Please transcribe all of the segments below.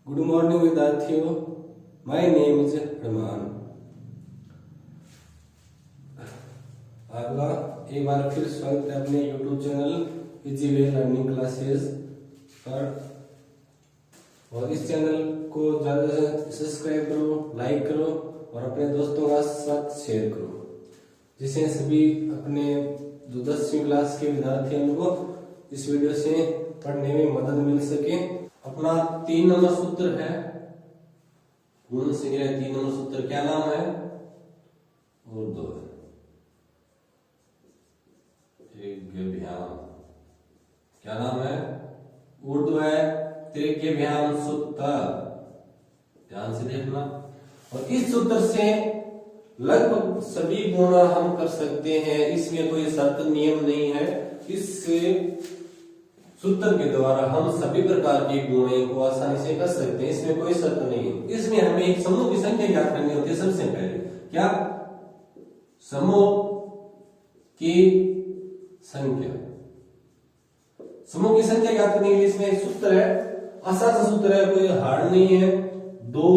Good morning विद्यार्थियों, my name is अरमान। आपका एक बार फिर स्वागत है अपने YouTube channel easy way learning classes पर। और इस चैनल को ज्यादा से सब्सक्राइब करो, लाइक करो और अपने दोस्तों का साथ शेयर करो, जिससे सभी अपने जो 10वीं क्लास के विद्यार्थी हैं उनको इस वीडियो से पढ़ने में मदद मिल सके। अपना 3 नंबर सूत्र है गुण से 3 नंबर सूत्र क्या नाम है? उर्दू है। क्या नाम है? उर्दू है। त्रिज्यभ्याम सूत्र, ध्यान से देखना। और इस सूत्र से लगभग सभी गुण हम कर सकते हैं, इसमें कोई शर्त नियम नहीं है। इस सूत्र के द्वारा हम सभी प्रकार के गुणों को आसानी से कर सकते हैं, इसमें कोई शर्त नहीं है। इसमें हमें एक समूह की संख्या ज्ञात करनी होती है। सबसे पहले क्या? समूह की संख्या। समूह की संख्या ज्ञात करने के लिए इसमें एक सूत्र है, आसान सा सूत्र है, कोई हार्ड नहीं है। 2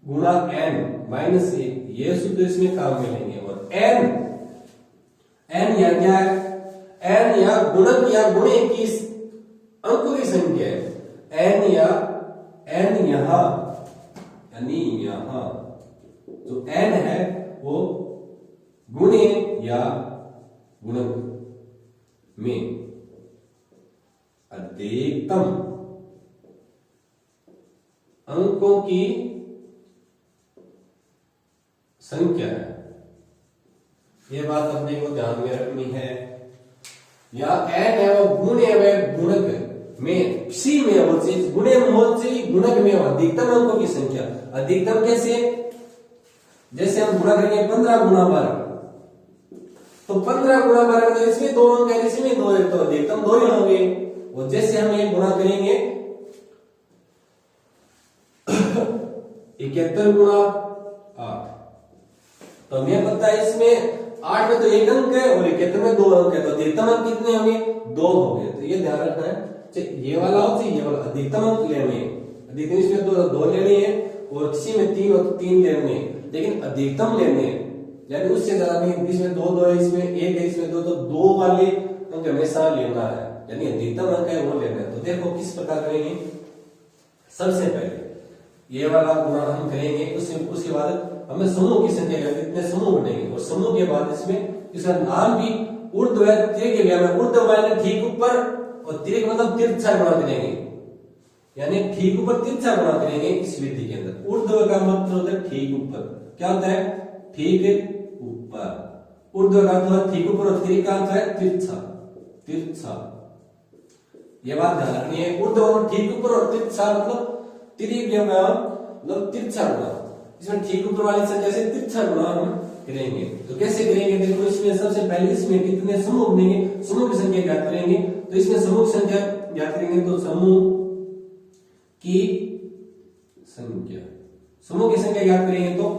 गुणा n माइनस 1, ये सूत्र इसमें काम में लेंगे। और n या क्या है? n या गुणक या गुणे की अंकों की संख्या है। n या n यहां यानी यहां जो n है वो गुणे या गुणक में अधिकतम अंकों की संख्या है। यह बात अपने को ध्यान में रखनी है। या n है वो गुणे में गुणक में, सी में हो चीज गुणे में हो चीज गुणक में हो अधिकतम अंकों की संख्या। अधिकतम कैसे? जैसे हम गुणा करेंगे 15 गुणा 12, तो 15 गुणा 12 तो इसमें 2 अंक है, इसमें 2 है, तो अधिकतम 2 ही होंगे। और जैसे हम ये गुणा करेंगे 71 गुणा 8, तो हमें पता है इसमें 8 में तो 1 अंक है और 71 में 2 अंक है, तो अधिकतम अंक कितने होंगे? 2 होंगे। तो ये ध्यान रखना है, ये वाला हो चाहिए, ये वाला अधिकतम अंक लेने हैं। अधिकतम इसमें 2 लेने हैं और किसी में 3 हो तो 3 लेने हैं, लेकिन अधिकतम लेने हैं, यानी उससे ज्यादा नहीं। इसमें 2 है, इसमें 1 है, इसमें 2, तो 2 वाले अंक हमेशा लेना है, यानी अधिकतम अंक है वो लेना है। तो देखो किस प्रकार करेंगे। सबसे पहले ये वाला गुणा हम करेंगे, उसके बाद हमें समूह की संख्या कितने समूह बनेंगे, और समूह के बाद इसमें इसका नाम भी ऊर्ध्व है। त्रिज्यभ्याम में ऊर्ध्व वाले ठीक ऊपर, और त्रिज्य मतलब तिरछा गुणा करेंगे, यानी ठीक ऊपर तिरछा गुणा करेंगे। इस विधि के अंदर ऊर्ध्व का मतलब होता है ठीक ऊपर। क्या होता है? ठीक ऊपर। ऊर्ध्व का अर्थ ठीक ऊपर और त्रिज्य का अर्थ है तिरछा। तिरछा, ये बात ध्यान रखनी है। ऊर्ध्व ठीक ऊपर और तिरछा मतलब त्रिज्यभ्याम मतलब तिरछा गुणा। इसमें ठीक ऊपर वाली संख्या से तिरछा गुणा हम करेंगे। तो कैसे करेंगे? देखो, इसमें सबसे पहले इसमें कितने समूह बनेंगे, समूह की संख्या ज्ञात करेंगे। तो इसमें समूह की संख्या ज्ञात करेंगे, तो समूह की संख्या, समूह की संख्या ज्ञात करेंगे तो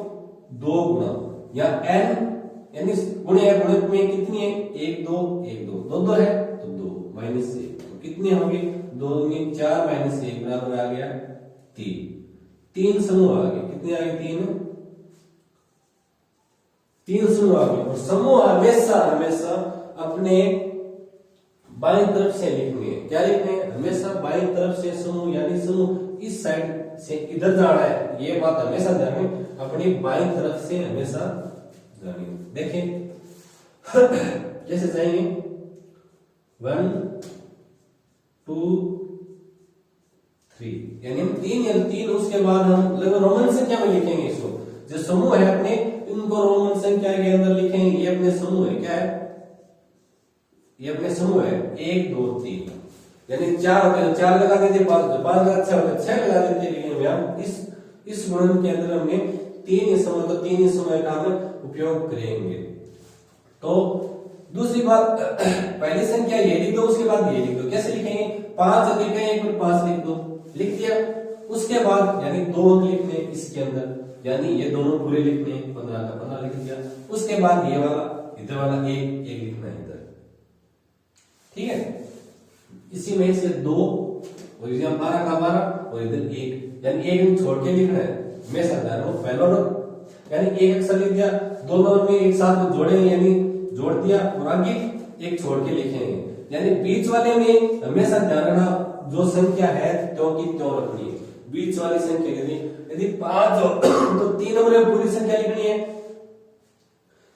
2 गुणा या n यानी गुणे या गुणक में कितनी है? 1 2 1 2 2 है तो 2 माइनस 1, तो कितने होंगे? 2 में 4 माइनस 1 बराबर आ गया 3। 3 समूह आ गए। कितने आ गए? 3 समूह आ गए। और समूह हमेशा हमेशा अपने बाईं तरफ से लिखने हैं। क्या लिखने हैं? हमेशा बाईं तरफ से समूह, यानी समूह इस साइड से इधर जा रहा है, ये बात हमेशा ध्यान में, अपनी बाईं तरफ से हमेशा जानी। देखें कैसे जाएंगे? 1 2 3, यानी हम 3 या 3, उसके बाद हम रोमन संख्या में लिखेंगे इसको। जो समूह है अपने, इनको रोमन संख्या के अंदर लिखेंगे। ये अपने समूह है। क्या है? ये अपने समूह है 1 2 3, यानी 4 होते हैं, 4 लगा देते, 5 लगा 6 लगा देते। लेकिन हम इस गुणन के अंदर हमने 3 समूह, तो 3 समूह का हम उपयोग करेंगे। तो दूसरी बात, पहली संख्या ये लिख दो, उसके बाद ये लिख दो। कैसे लिखेंगे? 5 अधिक है 1 पर 5 लिख दो, लिख दिया। उसके बाद यानी 2 अंक लिखने इसके अंदर, यानी ये दोनों पूरे लिखने, 15 का 15 लिख दिया। उसके बाद ये वाला इधर वाला 1 लिखना है इधर। ठीक है, इसी में से 2 और यहाँ 12 का 12 और इधर 1, यानी 1 छोड़ के लिखना है। मैं समझा रहा हूँ पहला यानी एक अक्षर लिख दिया, दो नंबर में एक साथ में जोड़ेंगे यानी जोड़ दिया और आगे एक छोड़ के लिखेंगे। यानी बीच वाले में हमेशा ध्यान रखना जो संख्या है त्यों की त्यों रखनी है। बीच वाली संख्या यदि 5 हो तो 3 नंबर में पूरी संख्या लिखनी है,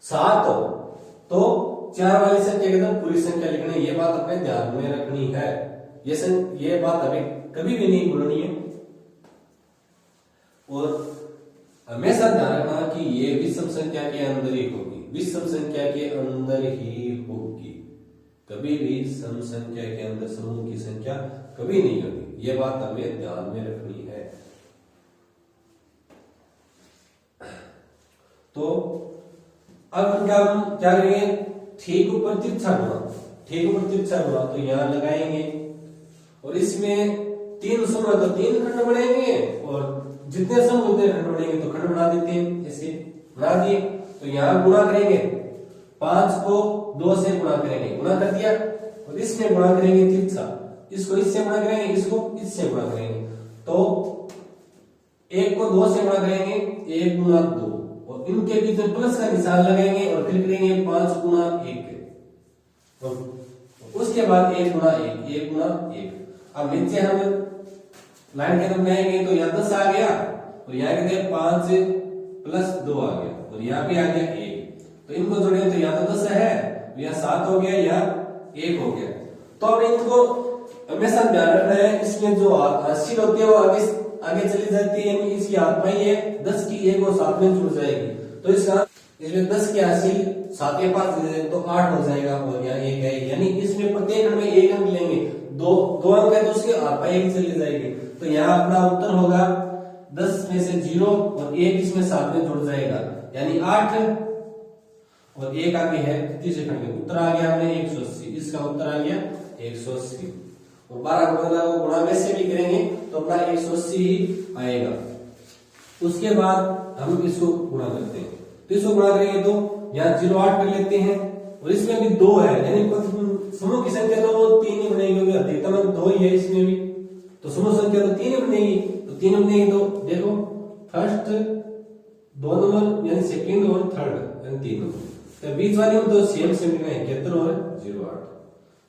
7 हो तो 4 वाली संख्या के अंदर पूरी संख्या लिखनी है। ये बात अपने ध्यान में रखनी है, ये बात हमें कभी भी नहीं भूलनी है। और हमेशा ध्यान रखना कि ये विषम संख्या के अंदर ही होगी, विषम संख्या के अंदर ही होगी, कभी भी सम संख्या के अंदर समूह की संख्या कभी नहीं होगी। ये बात हमें ध्यान में रखनी है। तो अब हम क्या करेंगे, ठीक ऊपर तिरछा गुणा, ठीक ऊपर तिरछा गुणा तो यहां लगाएंगे और इसमें 3 समूह तो 3 खंड बनेंगे और जितने समूह उतने खंड बनेंगे तो खंड बना देते हैं, ऐसे बना दिए। तो यहां गुणा करेंगे, 5 को 2 से गुणा करेंगे, गुणा कर दिया और इसमें गुणा करेंगे तिरछा, इसको इससे गुणा करेंगे, इसको इससे गुणा करेंगे। तो 1 को 2 से गुणा करेंगे, 1 गुणा 2 और इनके बीच में प्लस का निशान लगाएंगे और फिर करेंगे 5 गुणा 1 और उसके बाद 1 गुणा 1, 1 गुणा 1। अब नीचे हम लाइन के अंदर आएंगे तो यहाँ 10 आ गया और यहाँ कहते 5 प्लस 2 आ गया और यहाँ भी आ गया 1। तो इनको जोड़े तो यहाँ तो 10 है, यहाँ 7 हो गया, यहाँ 1 हो गया। तो अब इनको हमेशा ध्यान रखना है, इसमें जो हासिल होती है वो आगे चली जाती है, यानी इसकी आत्मा ही है 10 की 1 और 7 में जुड़ जाएगी। तो इसमें 10 की हासिल 7 के पास तो 8 हो जाएगा और यहाँ 1 है, यानी इसमें प्रत्येक खंड में 1 अंक लेंगे, दो अंक है तो उसकी आत्मा ही चली जाएगी। तो यहाँ अपना उत्तर होगा 10 में से 0 और 1 इसमें 7 में जुड़ जाएगा, यानी 8 और 1 आगे है तीसरे खंड में। उत्तर आ गया हमने 180, इसका उत्तर आ गया 180 और 12 को गुणा वैसे भी करेंगे तो अपना 180 ही आएगा। उसके बाद हम इसको गुणा करते हैं, तो इसको गुणा करेंगे तो यहाँ 0,8 कर लेते हैं और इसमें भी 2 है, यानी समूह की संख्या तो 3 ही बनेगी क्योंकि अधिकतम 2 ही है इसमें भी, तो समूह संख्या तो 3 ही बनेगी। तो 3 बनेगी तो देखो फर्स्ट 2 नंबर यानी सेकंड और थर्ड यानी 3 नंबर, तो बीच वाली में तो सेम लिखना है 71 और 0,8।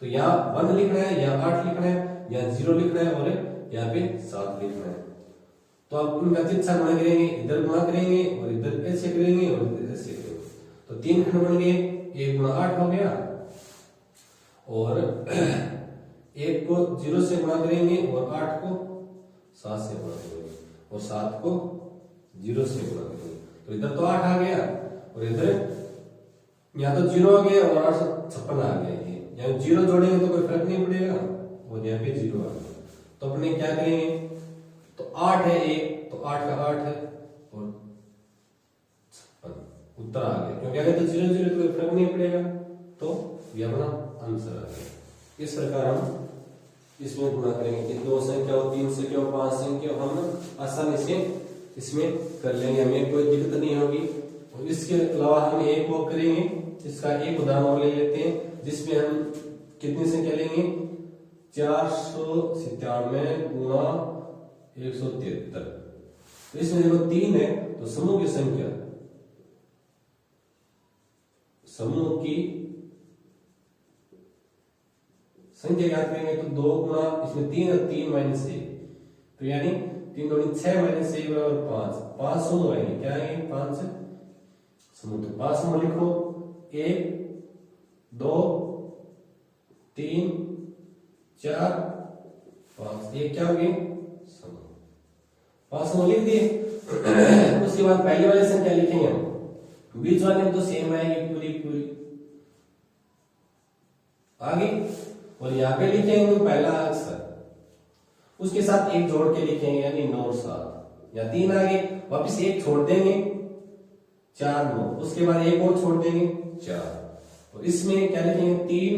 तो यहाँ 1 लिखना है, यहाँ 8 लिखना है, यहाँ 0 लिखना है और यहाँ पे 7 लिखना है। तो अब इनका तिरछा गुणा करेंगे, इधर गुणा करेंगे और इधर ऐसे करेंगे और इधर ऐसे करेंगे, तो 3 खंड बन गए, 1 गुणा 8 हो गया और 1 को 0 से गुणा करेंगे और 8 को 7 से गुणा करेंगे और 7 को 0 से गुणा करेंगे। तो इधर तो 8 आ गया और इधर यहाँ तो 0 आ गया और 8 56 आ गया। यहाँ 0 जोड़ेंगे तो कोई फर्क नहीं पड़ेगा और यहाँ पे 0 आ गया। तो अपने क्या करेंगे, तो 8 है 1 तो 8 का 8 है और 56 उत्तर आ गया, क्योंकि अगर तो 0 0 तो कोई फर्क नहीं पड़ेगा। तो ये अपना आंसर आ गया। इस प्रकार हम इसमें गुणा करेंगे कि 2 संख्या हो, 3 संख्या हो, 5 संख्या हो, हम आसानी से इसमें कर लेंगे, हमें कोई दिक्कत नहीं होगी। और इसके अलावा हम एक और करेंगे, इसका एक उदाहरण और ले लेते हैं जिसमें हम कितनी संख्या लेंगे, 497 गुणा 173। तो इसमें देखो 3 है तो समूह की संख्या, समूह की संख्या याद करेंगे तो 2 गुणा इसमें 3 और 3 माइनस 1, तो यानी 3 दूनी 6 माइनस 1 बराबर 5। 5 समूह आएंगे, क्या आएंगे 5 समूह। तो 5 समूह लिखो, 1 2 3 4 5, ये क्या हो गए समूह। 5 समूह लिख दिए। उसके बाद पहले वाली संख्या लिखेंगे हम, बीच वाले में तो सेम आएगी पूरी पूरी आगे, और यहाँ पे लिखेंगे पहला अक्षर, उसके साथ एक जोड़ के लिखेंगे यानी 9 और 7, या 3 आगे वापिस एक छोड़ देंगे 4 9, उसके बाद एक और छोड़ देंगे 4, और इसमें क्या लिखेंगे 3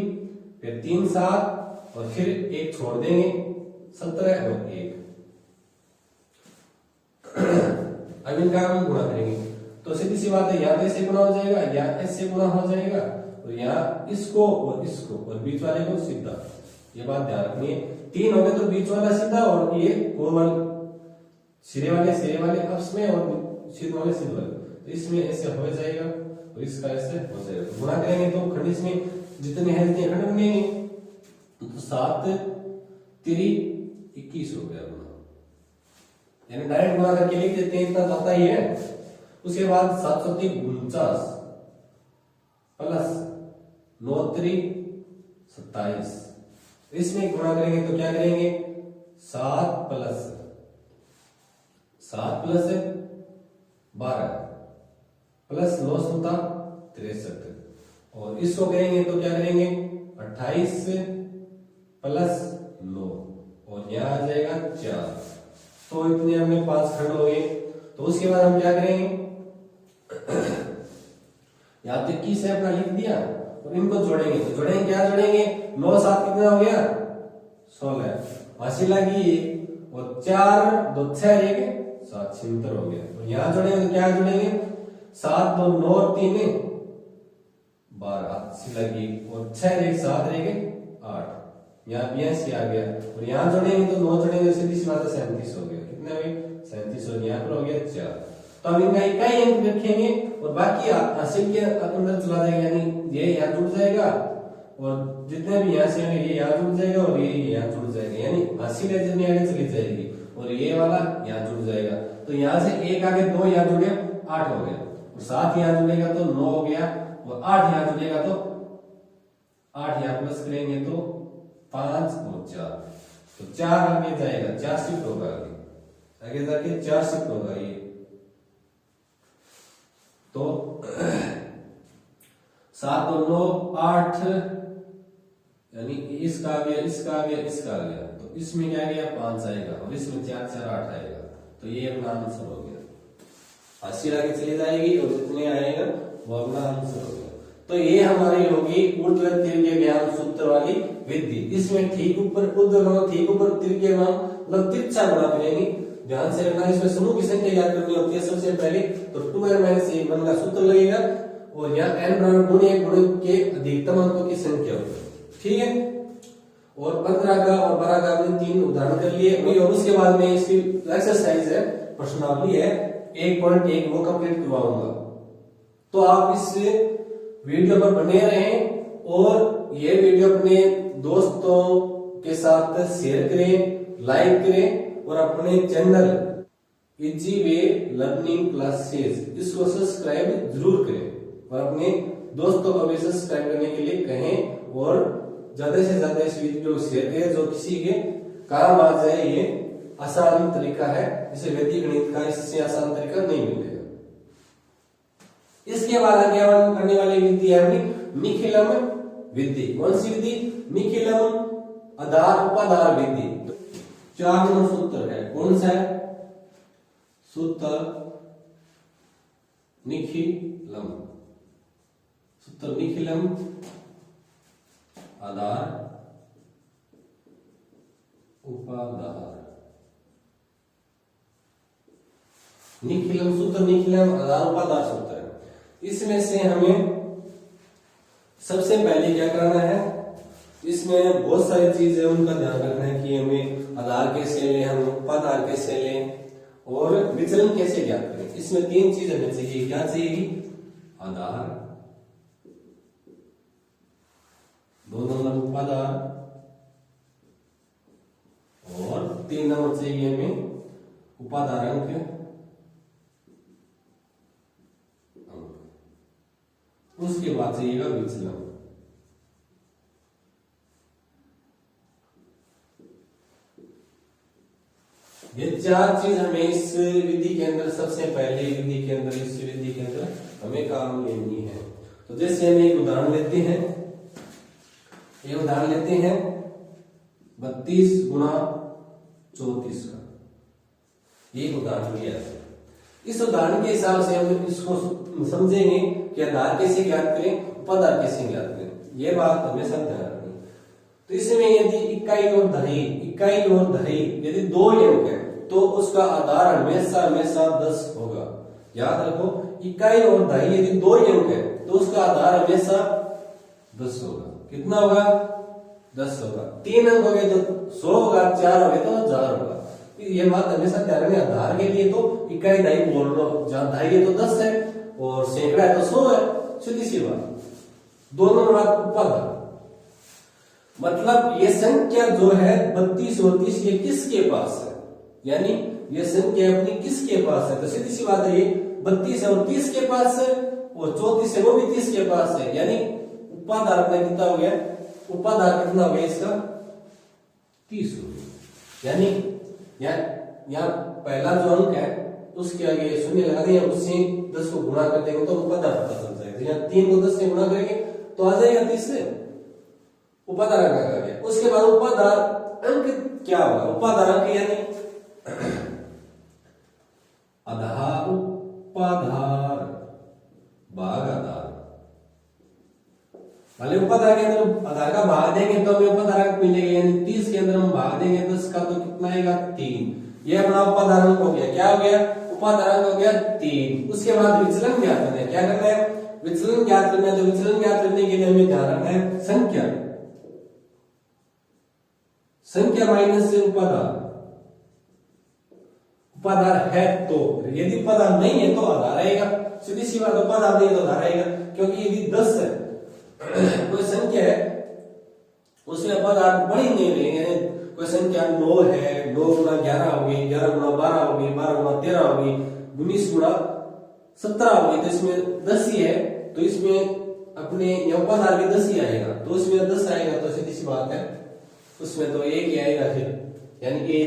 फिर 3 7 और फिर एक छोड़ देंगे 17 और 1। अब इनका हम गुणा करेंगे तो सीधी सी बात है, या तो ऐसे गुणा हो जाएगा या ऐसे गुणा हो जाएगा, और यहाँ इसको और इसको और बीच वाले को सीधा ये बात ध्यान रखनी है। 3 हो गए तो बीच वाला सीधा और ये कोमल सिरे वाले अप्स में और सिद्ध वाले सिद्ध वाले, तो इसमें ऐसे हो जाएगा और इसका ऐसे हो जाएगा। तो गुणा करेंगे तो खंड इसमें जितने हैं जितने खंड बनेंगे, तो 7 3 21 हो गया गुणा, यानी डायरेक्ट गुणा करके लिख देते हैं, इतना जाता ही है। उसके बाद 749 प्लस 9 3 27, इसमें गुणा करेंगे तो क्या करेंगे 7 प्लस 12 प्लस 9 63, और इसको करेंगे तो क्या करेंगे 28 प्लस 9 और यहाँ आ जाएगा 4। तो इतने हमने 5 खंड हो गए। तो उसके बाद हम क्या करेंगे, यहाँ तो 21 है अपना लिख दिया और इनको जोड़ेंगे, तो जोड़ेंगे क्या जोड़ेंगे 9 7 कितना हो गया 16, 80 लगी और 4 2 6 1 7 76 हो गया। और यहाँ जोड़ेंगे तो क्या जोड़ेंगे 7 2 9 3 12 80 लगी और 6 1 7 8, यहाँ 82 आ गया। और यहाँ जोड़ेंगे तो 9 जोड़ेंगे तो सीधी सी बात है 37 हो गया। कितने हुए 37, और यहाँ पर हो गया 4। तो हम इनका इकाई अंक रखेंगे और बाकी हासिल के अंदर चला जाएगा, यानी ये यहाँ जुड़ जाएगा और जितने भी यहाँ से आएंगे ये यहाँ जुड़ जाएगा और ये यहाँ जुड़ जाएगा, यानी हासिल जितनी आगे चली जाएगी और ये वाला यहाँ जुड़ जाएगा। तो यहाँ से 1 आगे 2 यहाँ जुड़े 8 हो गया, और 7 यहाँ जुड़ेगा तो 9 हो गया, और 8 यहाँ जुड़ेगा तो 8 यहाँ प्लस करेंगे तो 5 और 4, तो 4 आगे जाएगा, 4 शिफ्ट होगा आगे जाके 4 शिफ्ट होगा ये। तो 7 और 9 8, यानी इसका आ गया इसका आ गया इसका आ गया, तो इसमें क्या गया 5 आएगा और इसमें 4 4 8 आएगा, तो ये अपना आंसर हो गया। 80 आगे चली जाएगी और जितने आएगा वो अपना आंसर हो गया। तो ये हमारी होगी ऊर्ध्व तिर्यक ज्ञान सूत्र वाली विधि। इसमें ठीक ऊपर ऊर्ध्व ठीक ऊपर तिर्यक मान मतलब तिरछा गुणा करेंगे, ध्यान से रखना। इसमें समूह की संख्या याद करनी होती है सबसे पहले, तो 2n-1 का सूत्र लगेगा और यहाँ n बराबर गुणे गुणक के अधिकतम अंकों की संख्या होगी, ठीक है। और 15 का और 12 का हमने 3 उदाहरण कर लिए, और उसके बाद में इसकी एक्सरसाइज है प्रश्नावली है 1.1 वो कंप्लीट करवाऊंगा। तो आप इस वीडियो पर बने रहें और ये वीडियो अपने दोस्तों के साथ शेयर करें, लाइक करें और अपने channel easy way learning classes इसको सब्सक्राइब जरूर करें और अपने दोस्तों को भी सब्सक्राइब करने के लिए कहें और ज्यादा से ज्यादा इस वीडियो को शेयर करें जो किसी के काम आ जाए। ये आसान तरीका है, इसे वैदिक गणित का इससे आसान तरीका नहीं मिलेगा। इसके बाद आगे हम करने वाली विधि है अपनी निखिलम विधि। कौन सी विधि? निखिलम आधार उपाधार विधि। 4 नंबर सूत्र है, कौन सा है? सूत्र निखिलम, सूत्र निखिलम आधार उपाधार। निखिलम सूत्र निखिलम आधार उपाधार सूत्र है। इसमें से हमें सबसे पहले क्या करना है, इसमें बहुत सारी चीजें उनका ध्यान रखना है कि हमें आधार कैसे लें, हम उपाधार कैसे लें और विचलन कैसे ज्ञात करें। इसमें 3 चीज हमें चाहिए। क्या चाहिए? आधार, 2 नंबर उपाधार और 3 नंबर चाहिए हमें उपाधारांक। उसके बाद चाहिएगा विचलन। ये 4 चीज हमें इस विधि के अंदर सबसे पहले इस विधि के अंदर हमें काम लेनी है। तो जैसे हम एक उदाहरण लेते हैं, ये उदाहरण लेते हैं 32 गुणा 34 का, ये उदाहरण लिया है। इस उदाहरण के हिसाब से हम इसको समझेंगे कि आधार कैसे ज्ञात करें, उपाधार कैसे ज्ञात करें। ये बात हमेशा ध्यान रखनी। तो इसमें यदि इकाई और दही यदि 2 अंक है तो उसका आधार हमेशा 10 होगा। याद रखो, इकाई और दही यदि 2 अंक है तो उसका आधार हमेशा 10 होगा। कितना होगा? 10 होगा, 3 अंक हो गए तो 100 होगा, 4 हो गए तो 1000 होगा। ये बात हमेशा ध्यान में, आधार के लिए तो इकाई दहाई बोल लो, जहां दहाई है तो 10 है और सैकड़ा है तो 100 है, सीधी सी बात। दोनों में बात उपाधार, मतलब ये संख्या जो है 32 और 30 ये किसके पास है, यानी ये संख्या अपनी किसके पास है, तो सीधी सी बात है ये 32 है और 30 के पास है, और 34 है वो भी 30 के पास है, यानी उपाधार अपना कितना हो गया, उपाधार कितना हो गया इसका 30 हो गया। यानी यहाँ पहला जो अंक है उसके आगे शून्य लगा देंगे, उससे 10 को गुणा कर देंगे तो उपाधार पता चल जाएगा। यहाँ 3 को 10 से गुणा करेंगे तो आ जाएगा 30 से, उपाधार अंक आ गया। उसके बाद उपाधार अंक क्या होगा, उपाधार अंक यानी आधार उपाधार भाग आधार, भले उपाधार के अंदर आधार का भाग देंगे तो हमें उपाधार अंक मिलेगा, यानी 30 के अंदर हम भाग देंगे 10 का तो कितना आएगा 3, ये अपना उपाधार अंक हो गया। क्या हो गया, उपाधार अंक हो गया 3। उसके बाद विचलन ज्ञात करना है, क्या करना है, विचलन ज्ञात करना है। तो विचलन ज्ञात करने के लिए हमें ध्यान रखना है संख्या, संख्या माइनस से उपाधार, उपाधार है तो, यदि उपाधार नहीं है तो आधार आएगा, सीधी सी बात, उपाधार नहीं है तो आधार आएगा। क्योंकि यदि 10 है कोई संख्या है उसमें उपाधार बड़ी नहीं रहेंगे, कोई संख्या 9 है, 9 गुणा 11 होगी, 11 गुणा 12 होगी, 12 गुणा 13 होगी, 19 गुणा 17 होगी, तो इसमें 10 ही है, तो इसमें अपने उपाधार भी 10 ही आएगा, तो उसमें 10 आएगा तो सीधी सी बात है उसमें तो 1 ही आएगा फिर, यानी कि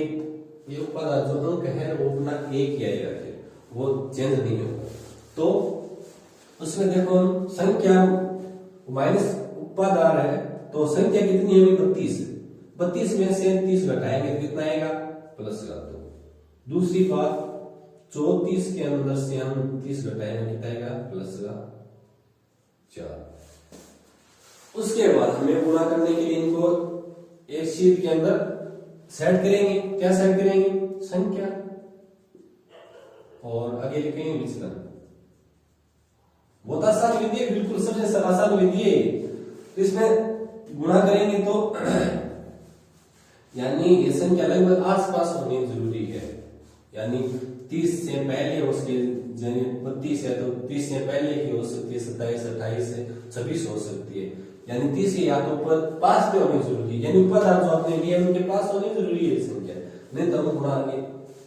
ये उपाधार जो अंक है वो अपना 1 ही आएगा, फिर वो चेंज नहीं होगा। तो उसमें देखो संख्या माइनस उपाधार है तो संख्या कितनी है, 32, 32 में से 30 घटाएंगे तो कितना आएगा प्लस का 2। दूसरी बात 34 के अंदर से हम 30 घटाएंगे कितना आएगा प्लस का 4। उसके बाद हमें गुणा करने के लिए इनको एक शीट के अंदर सेट करेंगे, क्या सेट करेंगे, संख्या, और आगे लिखेंगे विचलन। बहुत आसान विधि है, बिल्कुल सबसे आसान विधि है। तो इसमें गुणा करेंगे तो यानी ये संख्या लगभग आसपास होनी जरूरी है, यानी 30 से पहले उसके 32 है तो 30 से पहले की हो सकती है, 27, 28 से 26 हो सकती है, यानी 30 या तो ऊपर पास पे होनी जरूरी है, यानी उपाधार जो आपने लिए उनके पास होनी जरूरी है संख्या, नहीं तो हम गुणा आगे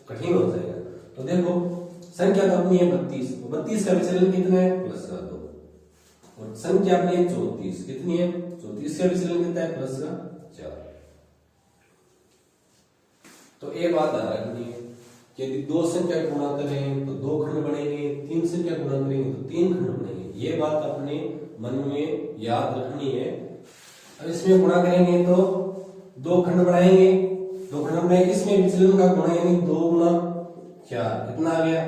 कठिन हो जाएगा। तो देखो संख्या तो अपनी है 32, 32 का विचलन कितना है प्लस का 2, और संख्या अपनी है 34, कितनी है 34 का विचलन कितना है प्लस का 4। तो एक बात ध्यान रखनी है कि यदि 2 संख्या गुणा करें तो 2 खंड बनेंगे, 3 संख्या गुणा करेंगे तो 3 खंड बनेंगे, ये बात अपने मन में याद रखनी है। अब इसमें गुणा करेंगे तो 2 खंड बनाएंगे, 2 खंड में इसमें विचलन का गुणा यानी 2 गुणा 4 कितना आ गया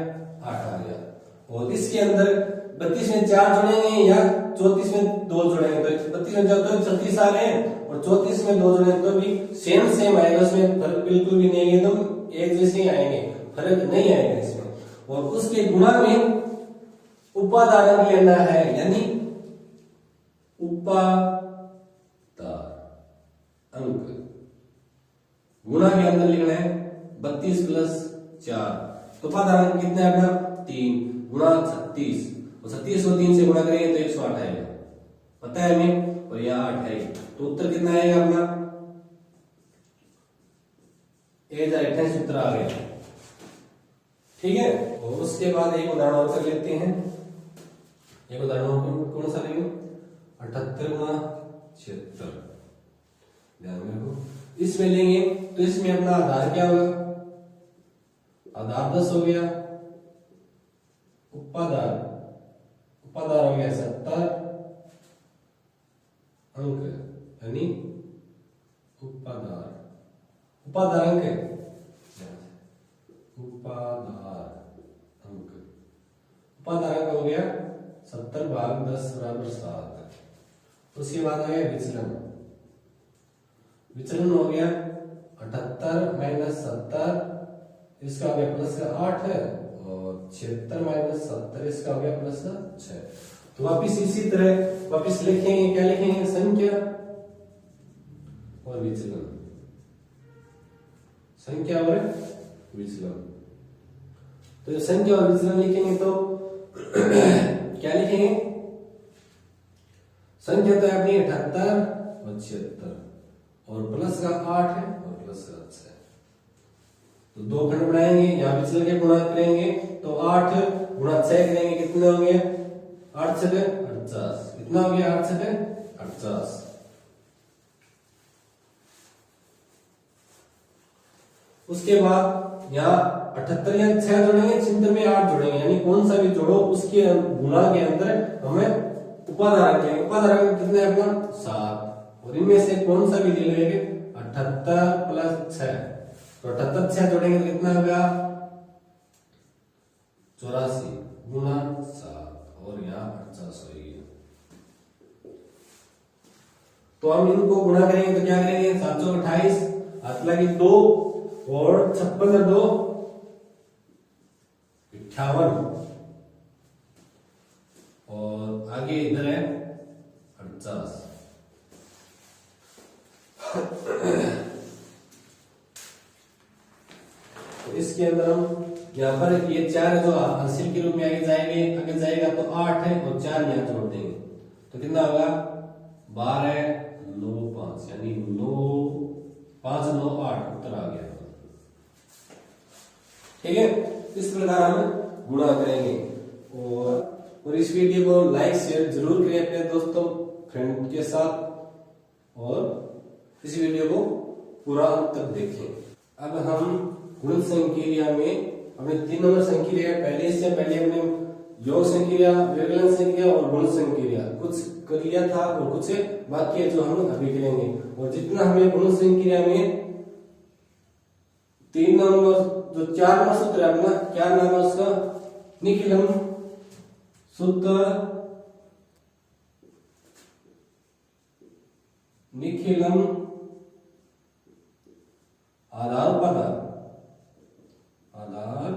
8 आ गया, और इसके अंदर 32 में 4 जोड़ेंगे या 34 में 2 जोड़ेंगे तो 32 में 4 तो 36 आ गए, और 34 में 2 जोड़ेंगे तो भी सेम आएगा, उसमें फर्क बिल्कुल भी नहीं है, एकदम एक जैसे ही आएंगे, फर्क नहीं आएगा इसमें। और उसके गुणा में उपाधार अंक लेना है, यानी उपाधार अंक गुणा के अंदर लिखना है 32 प्लस 4, तो उपाधार अंक कितना है अपना 3 गुणा 36, और 36 को 3 से गुणा करेंगे तो 108 आएगा, पता है हमें, और यह 8 है, तो उत्तर कितना आएगा अपना 1028 उत्तर आ गया। ठीक है, और उसके बाद एक उदाहरण और कर लेते हैं। एक उदाहरण कौन सा लेंगे 78 गुणा 76, ध्यान रखो इसमें लेंगे तो इसमें अपना आधार क्या होगा, आधार 10 हो गया, उपाधार हो गया 70 अंक, यानी उपाधार अंक है, उपाधार अंक हो गया 70 भाग 10 बराबर 7। उसके बाद आ गया विचलन हो गया 78 माइनस 70, इसका हो गया प्लस का 8 है, और 76 माइनस 70 इसका हो गया प्लस का 6। तो वापिस इसी तरह वापिस लिखेंगे, क्या लिखेंगे संख्या, और विचलन, संख्या और विचलन। तो संख्या और विचलन लिखेंगे तो क्या लिखेंगे? संख्या तो है अपनी 78 और 76 और प्लस का 8 है और प्लस का 6। तो दो खंड बनाएंगे, यहाँ विचलन के गुणा करेंगे तो 8 गुणा 6 करेंगे, कितने होंगे? 8 6 48। कितना हो गया? 8 6 48। उसके बाद यहाँ 78 या 6 जोड़ेंगे, चिन्ह में 8 जोड़ेंगे, यानी कौन सा भी जोड़ो उसके गुणा के अंदर हमें उपाधारक के उपाधारक कितने अपना 7, और इनमें से कौन सा भी ले लेंगे? 78 प्लस 6, तो 78 6 जोड़ेंगे तो कितना होगा? 84 गुणा 7 और यहाँ 50 होगी। तो हम इनको गुणा करेंगे तो क्या करेंगे? 728 हाथ लगी 2 और 56 2 58 और आगे इधर है 48। तो इसके अंदर हम यहाँ पर ये 4 जो हासिल के रूप में आगे जाएगा तो 8 है और 4 यहाँ जोड़ देंगे तो कितना होगा? 12 9 5 यानी 9 5 9 8 उत्तर आ गया। ठीक है, इस प्रकार हम गुणा करेंगे। और इस वीडियो को लाइक शेयर जरूर करें अपने दोस्तों फ्रेंड के साथ और इस वीडियो को पूरा अंत तक देखें। अब हम गुण संक्रिया में हमने 3 नंबर संक्रिया इससे पहले हमने योग संक्रिया, व्यवकलन संक्रिया और गुण संक्रिया कुछ कर लिया था और कुछ बाकी है जो हम अभी करेंगे। और जितना हमें गुण संक्रिया में 3 नंबर जो 4 नंबर सूत्र है अपना, क्या नाम है उसका? निखिलम सूत्र, निखिलम आधार उपाधार, आधार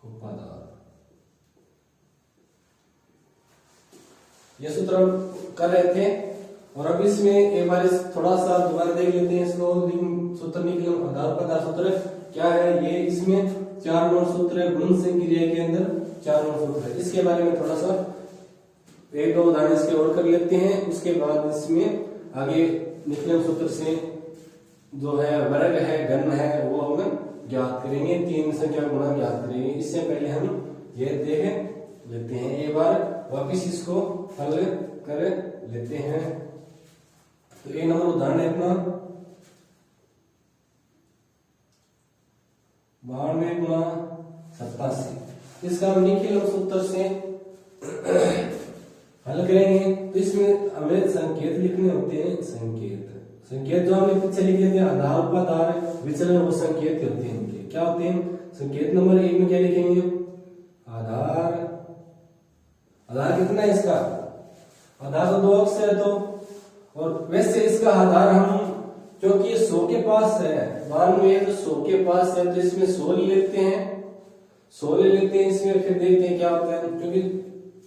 उपाधार, ये सूत्र हम कर रहे थे। और अब इसमें एक बार थोड़ा सा दोबारा देख लेते हैं इसको। सूत्र निखिलम आधार उपाधार सूत्र क्या है? ये इसमें 4 नंबर सूत्र है, गुण संक्रिया के अंदर 4 नंबर सूत्र है। इसके बारे में थोड़ा सा 1 2 उदाहरण इसके और कर लेते हैं। उसके बाद इसमें आगे निखिलम सूत्र से जो है वर्ग है, घन है, वो हम ज्ञात करेंगे, 3 संख्या गुणा ज्ञात करेंगे। इससे पहले हम ये देख लेते हैं, एक बार वापिस इसको हल कर लेते हैं। तो 1 नंबर उदाहरण है अपना 92 गुणा 87। इसका हम निखिलम सूत्र से हल करेंगे। तो इसमें हमें संकेत लिखने होते हैं। संकेत जो हमने पीछे लिखे थे आधार उपाधार विचलन, वो संकेत होते हैं इनके। क्या होते हैं संकेत? नंबर 1 में क्या लिखेंगे? आधार। आधार कितना है इसका? आधार तो 2 अक्ष है। तो और वैसे इसका आधार हम क्योंकि ये 100 के पास है, 92 तो 100 के पास है, तो इसमें 100 ले लेते हैं, 100 ले लेते हैं इसमें। फिर देखते हैं क्या होता है, क्योंकि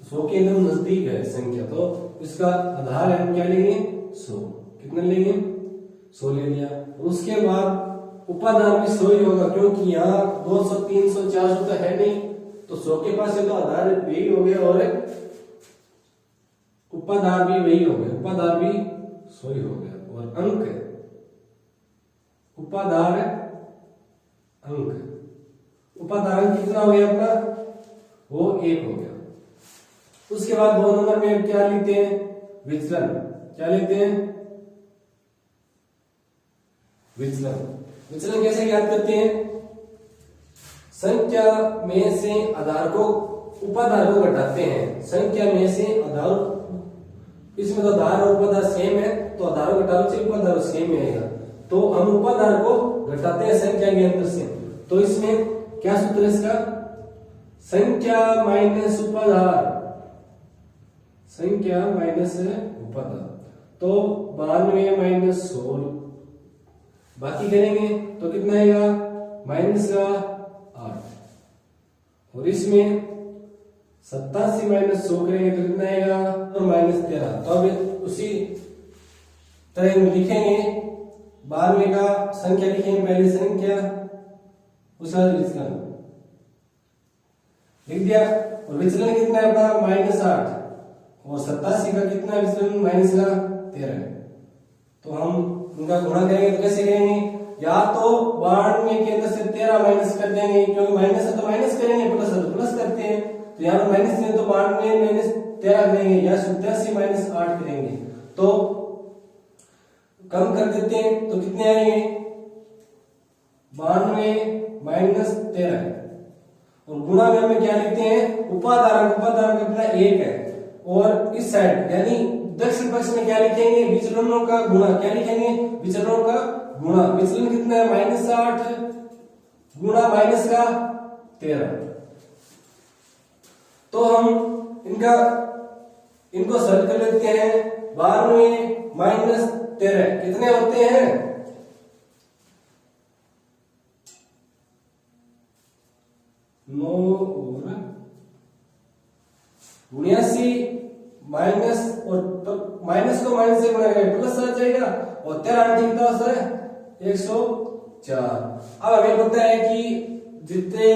100 के एकदम नजदीक है संख्या, तो इसका आधार है हम क्या लेंगे? 100। कितना लेंगे? 100 ले लिया। उसके बाद उपाधार भी 100 ही होगा, क्योंकि यहाँ 200 300 400 तो है नहीं, तो 100 के पास है तो आधार वही हो गया और उपाधार भी वही हो गया, उपाधार भी 100 ही हो गया। और अंक उपाधार अंक, उपाधार अंक कितना हो गया अपना? वो 1 हो गया। उसके बाद 2 नंबर में क्या लेते हैं? विचलन। क्या लेते हैं? विचलन। विचलन कैसे ज्ञात करते हैं? संख्या में से आधार को उपाधार को घटाते हैं। संख्या में से आधार, इसमें तो आधार और उपाधार सेम है, तो आधार को घटाने से उपाधार सेम आएगा, तो हम उपाधार को घटाते हैं संख्या के अंदर से। तो इसमें क्या सूत्र है इसका? संख्या माइनस उपाधार, संख्या माइनस उपाधार। तो 92 माइनस 100 बाकी करेंगे तो कितना आएगा? माइनस का 8। और इसमें 87 माइनस 100 करेंगे तो कितना आएगा? और माइनस 13। तो अब उसी तरह लिखेंगे 12वें का संख्या लिखेंगे, पहली संख्या उसका विचलन लिख दिया। और विचलन कितना है अपना -8 और 87 का कितना विचलन -13 है। तो हम उनका गुणा करेंगे तो कैसे करेंगे, या तो 92 के अंदर से 13 माइनस कर देंगे, क्योंकि माइनस है तो माइनस करेंगे, प्लस है तो प्लस करते हैं। तो यहाँ पर माइनस है तो 92 - 13 करेंगे, या 87 - 8 करेंगे। तो कम कर देते हैं तो कितने आएंगे 92 - 13 और गुणा में हमें क्या लिखते हैं उपादान अपना 1 है। और इस साइड यानी दक्षिण पक्ष में क्या लिखेंगे विचलनों का गुणा, क्या लिखेंगे विचलनों का गुणा। विचलन कितना है -8 गुणा -13। तो हम इनको सरल कर लेते हैं। 92 - 13 कितने होते हैं 9 और 79 माइनस और माइनस को माइनस से गुणा करेंगे प्लस आ जाएगा और 13 कितना होता है 104। अब हमें पता है कि जितने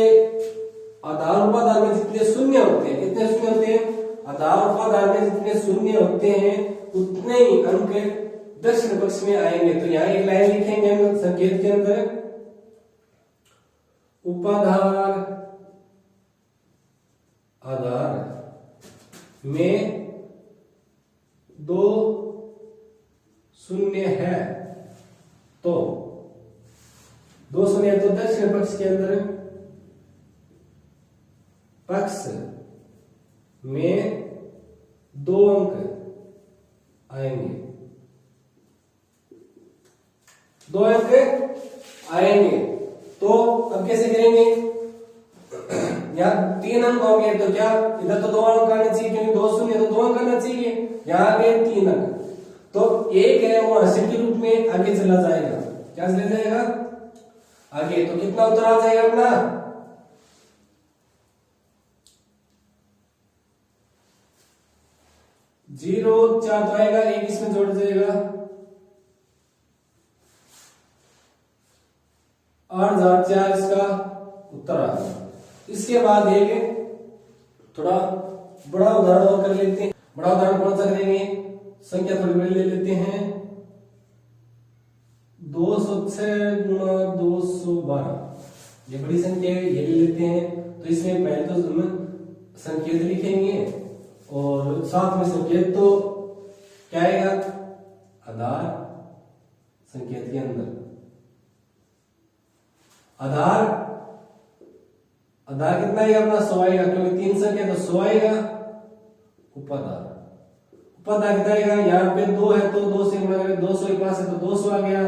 आधार उपादान में जितने शून्य होते हैं, कितने शून्य होते हैं आधार उपादान में जितने शून्य होते हैं उतने ही अंक दक्षिण पक्ष में आएंगे। तो यहाँ एक लाइन लिखेंगे हम संकेत के अंदर उपाधार आधार में 2 शून्य है तो 2 शून्य है तो दक्षिण पक्ष के अंदर पक्ष में 2 अंक आएंगे, 2 अंक आएंगे। तो अब कैसे करेंगे यहाँ 3 अंक होंगे तो क्या इधर तो 2 अंक आने चाहिए क्योंकि 2 शून्य तो 2 अंक आना चाहिए, यहाँ आ गए 3 अंक। तो 1 है वो राशि के रूप में आगे चला जाएगा, क्या चला जाएगा आगे। तो कितना उत्तर आ जाएगा अपना 0 4 तो आएगा, 1 इसमें जोड़ जाएगा 8004 इसका उत्तर आ गया। इसके बाद एक थोड़ा बड़ा उदाहरण और कर लेते हैं। बड़ा उदाहरण कौन सा करेंगे, संख्या थोड़ी बड़ी ले लेते हैं 206 गुणा 212। ये बड़ी संख्या है, ये ले लेते हैं। तो इसमें पहले तो हम संकेत लिखेंगे और साथ में संकेत तो क्या आएगा आधार संकेत के अंदर आधार कितना आएगा अपना 100 आएगा क्योंकि 3 संख्या तो 100 आएगा। उपादार कितना आएगा, यहाँ पे 2 है तो 2 से गुणा करें, 200 के पास है तो 200 आ गया।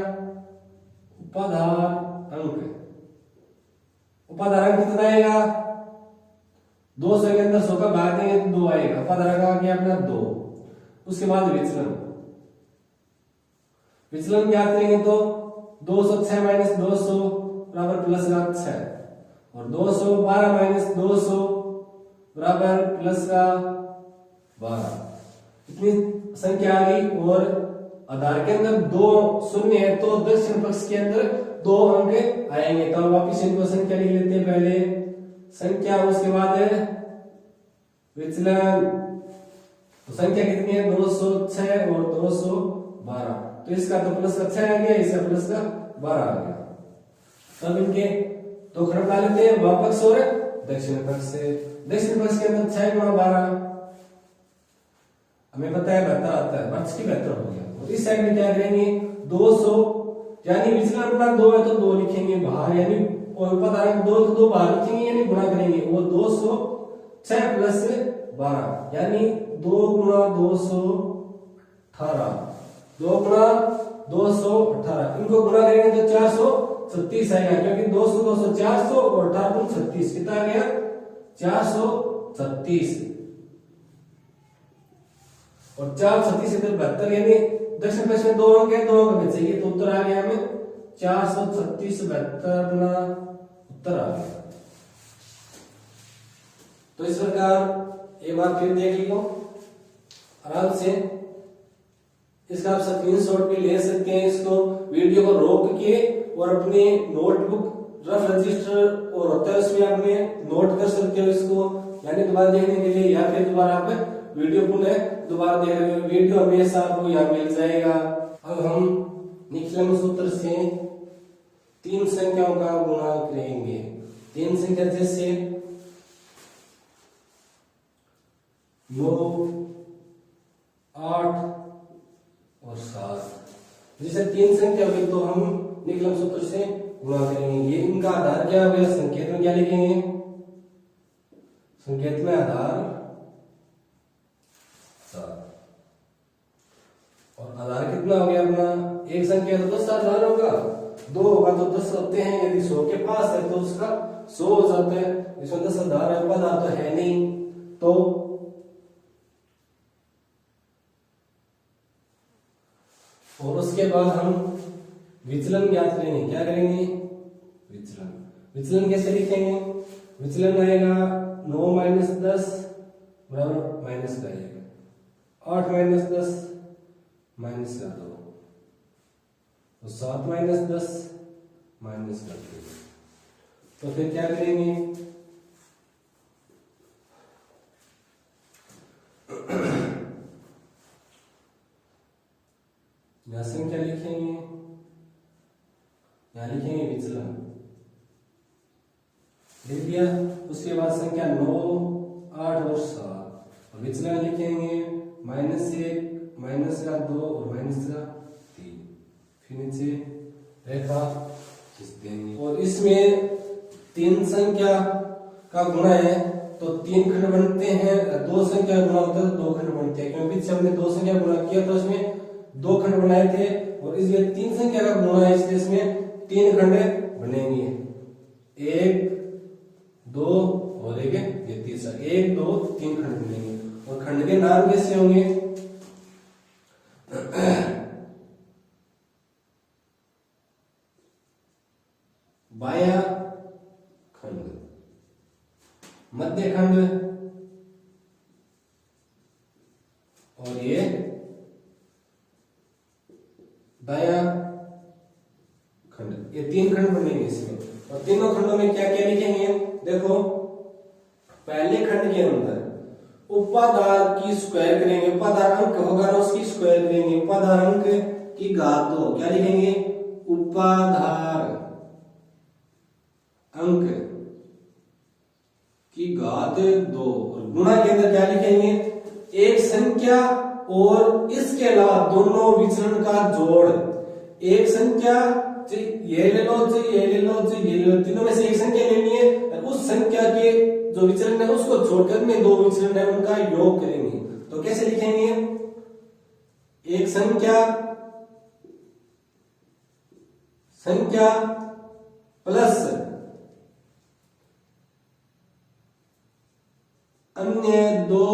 उपादार अंक कितना आएगा 200 के अंदर 100 का भाग देंगे तो 2 आएगा। उपादार आ गया अपना 2। उसके बाद विचलन क्या करेंगे तो 206 - 200 बराबर प्लस का 6 और 212 - 200 बराबर प्लस का 12। इतनी संख्या आ गई। और आधार के अंदर 2 शून्य है तो दक्षिण पक्ष के अंदर 2 अंक आएंगे। तो वापिस इनको संख्या लिख लेते हैं, पहले संख्या उसके बाद है विचलन। तो संख्या कितनी है 206 और 212। तो इसका तो प्लस का 6 आ गया, इसका प्लस का 12 आ गया। तब इनके तो खंड डाल लेते हैं वाम पक्ष और दक्षिण पक्ष से। दक्षिण पक्ष के अंदर 6 गुणा 12 हमें पता है 72 आता है, पक्ष की 72 हो गया। और इस साइड में क्या करेंगे 200 यानी विचलन अपना 2 है तो 2 लिखेंगे बाहर, यानी और उपादान 2 तो 2 बाहर लिखेंगे यानी गुणा करेंगे। वो 206 प्लस 12 यानी 2 गुणा 218 2 गुणा 218। इनको गुणा करेंगे तो 436 आएगा क्योंकि 200 200 400 और 18 36 कितना आ गया 436। और 436 इधर 72 यानी दक्षिण पक्ष में 2 अंक है, 2 अंक हमें चाहिए तो उत्तर आ गया हमें 436 72 अपना उत्तर आ गया। तो इस प्रकार एक बार फिर देख लो आराम से। इसका आप स्क्रीनशॉट भी ले सकते हैं, इसको वीडियो को रोक के और अपने नोटबुक रफ रजिस्टर और होता है उसमें आपने नोट कर सकते हो इसको, यानी दोबारा देखने के लिए, या फिर दोबारा आप वीडियो पुनः दोबारा देख रहे हो, वीडियो हमेशा आपको यहाँ मिल जाएगा। अब हम निखिलम सूत्र से तीन संख्याओं का गुणा करेंगे। तीन संख्या जैसे 9, 8 और 7, जैसे तीन संख्या हुई तो हम निखिलम सूत्र से गुणा करेंगे। ये इनका आधार क्या होगा, संकेत में क्या लिखेंगे, संकेत में आधार 7 और आधार कितना हो गया अपना, एक संख्या तो 10 आधार होगा, 2 होगा तो 10 होते हैं, यदि 100 के पास है तो उसका 100 हो जाता है, इसमें 10 आधार है, उपाधार तो है नहीं, तो और उसके बाद हम विचलन ज्ञात करेंगे। क्या करेंगे, विचलन। विचलन कैसे लिखेंगे, विचलन आएगा 9 माइनस 10 बराबर माइनस का 1, 8 माइनस 10 माइनस का 2, तो 7 माइनस 10 माइनस का 3। तो फिर क्या करेंगे, यहां संख्या लिखेंगे, यहां लिखेंगे विचलन, लिख दिया। उसके बाद संख्या 9, 8 और 7, विचलन लिखेंगे -1 माइनस का 2 और माइनस का 3, फिर नीचे रेखा खींच देंगे। और इसमें तीन संख्या का गुणा है तो 3 खंड बनते हैं, 2 संख्या गुणा होता है तो 2 खंड बनते हैं, क्योंकि पीछे हमने 2 संख्या गुणा किया तो इसमें 2 खंड बनाए थे, और इसमें 3 संख्या का गुणा है इसलिए इसमें 3 खंड बनेंगे, 1, 2 और एक ये तीसरा, 1, 2, 3 खंड बनेंगे। और खंड के नाम कैसे होंगे, बाया खंड, मध्य खंड और ये दाया खंड, ये 3 खंड बनेंगे इसमें। और तीनों खंडों में क्या क्या लिखेंगे, देखो पहले खंड के अंदर उपाधार की स्क्वायर करेंगे, उपाधार अंक होगा ना उसकी स्क्वायर करेंगे, उपाधार अंक की घात 2, क्या लिखेंगे, उपाधार अंक की घात 2। और गुणा के अंदर क्या लिखेंगे, एक संख्या और इसके अलावा दोनों विचरण का जोड़, एक संख्या ये ले लो, ये ले लो, ये ले लो, तीनों में से एक संख्या लेनी है, और उस संख्या के जो विचरण है उसको छोड़कर में 2 विचरण है उनका योग करेंगे। तो कैसे लिखेंगे, एक संख्या प्लस अन्य 2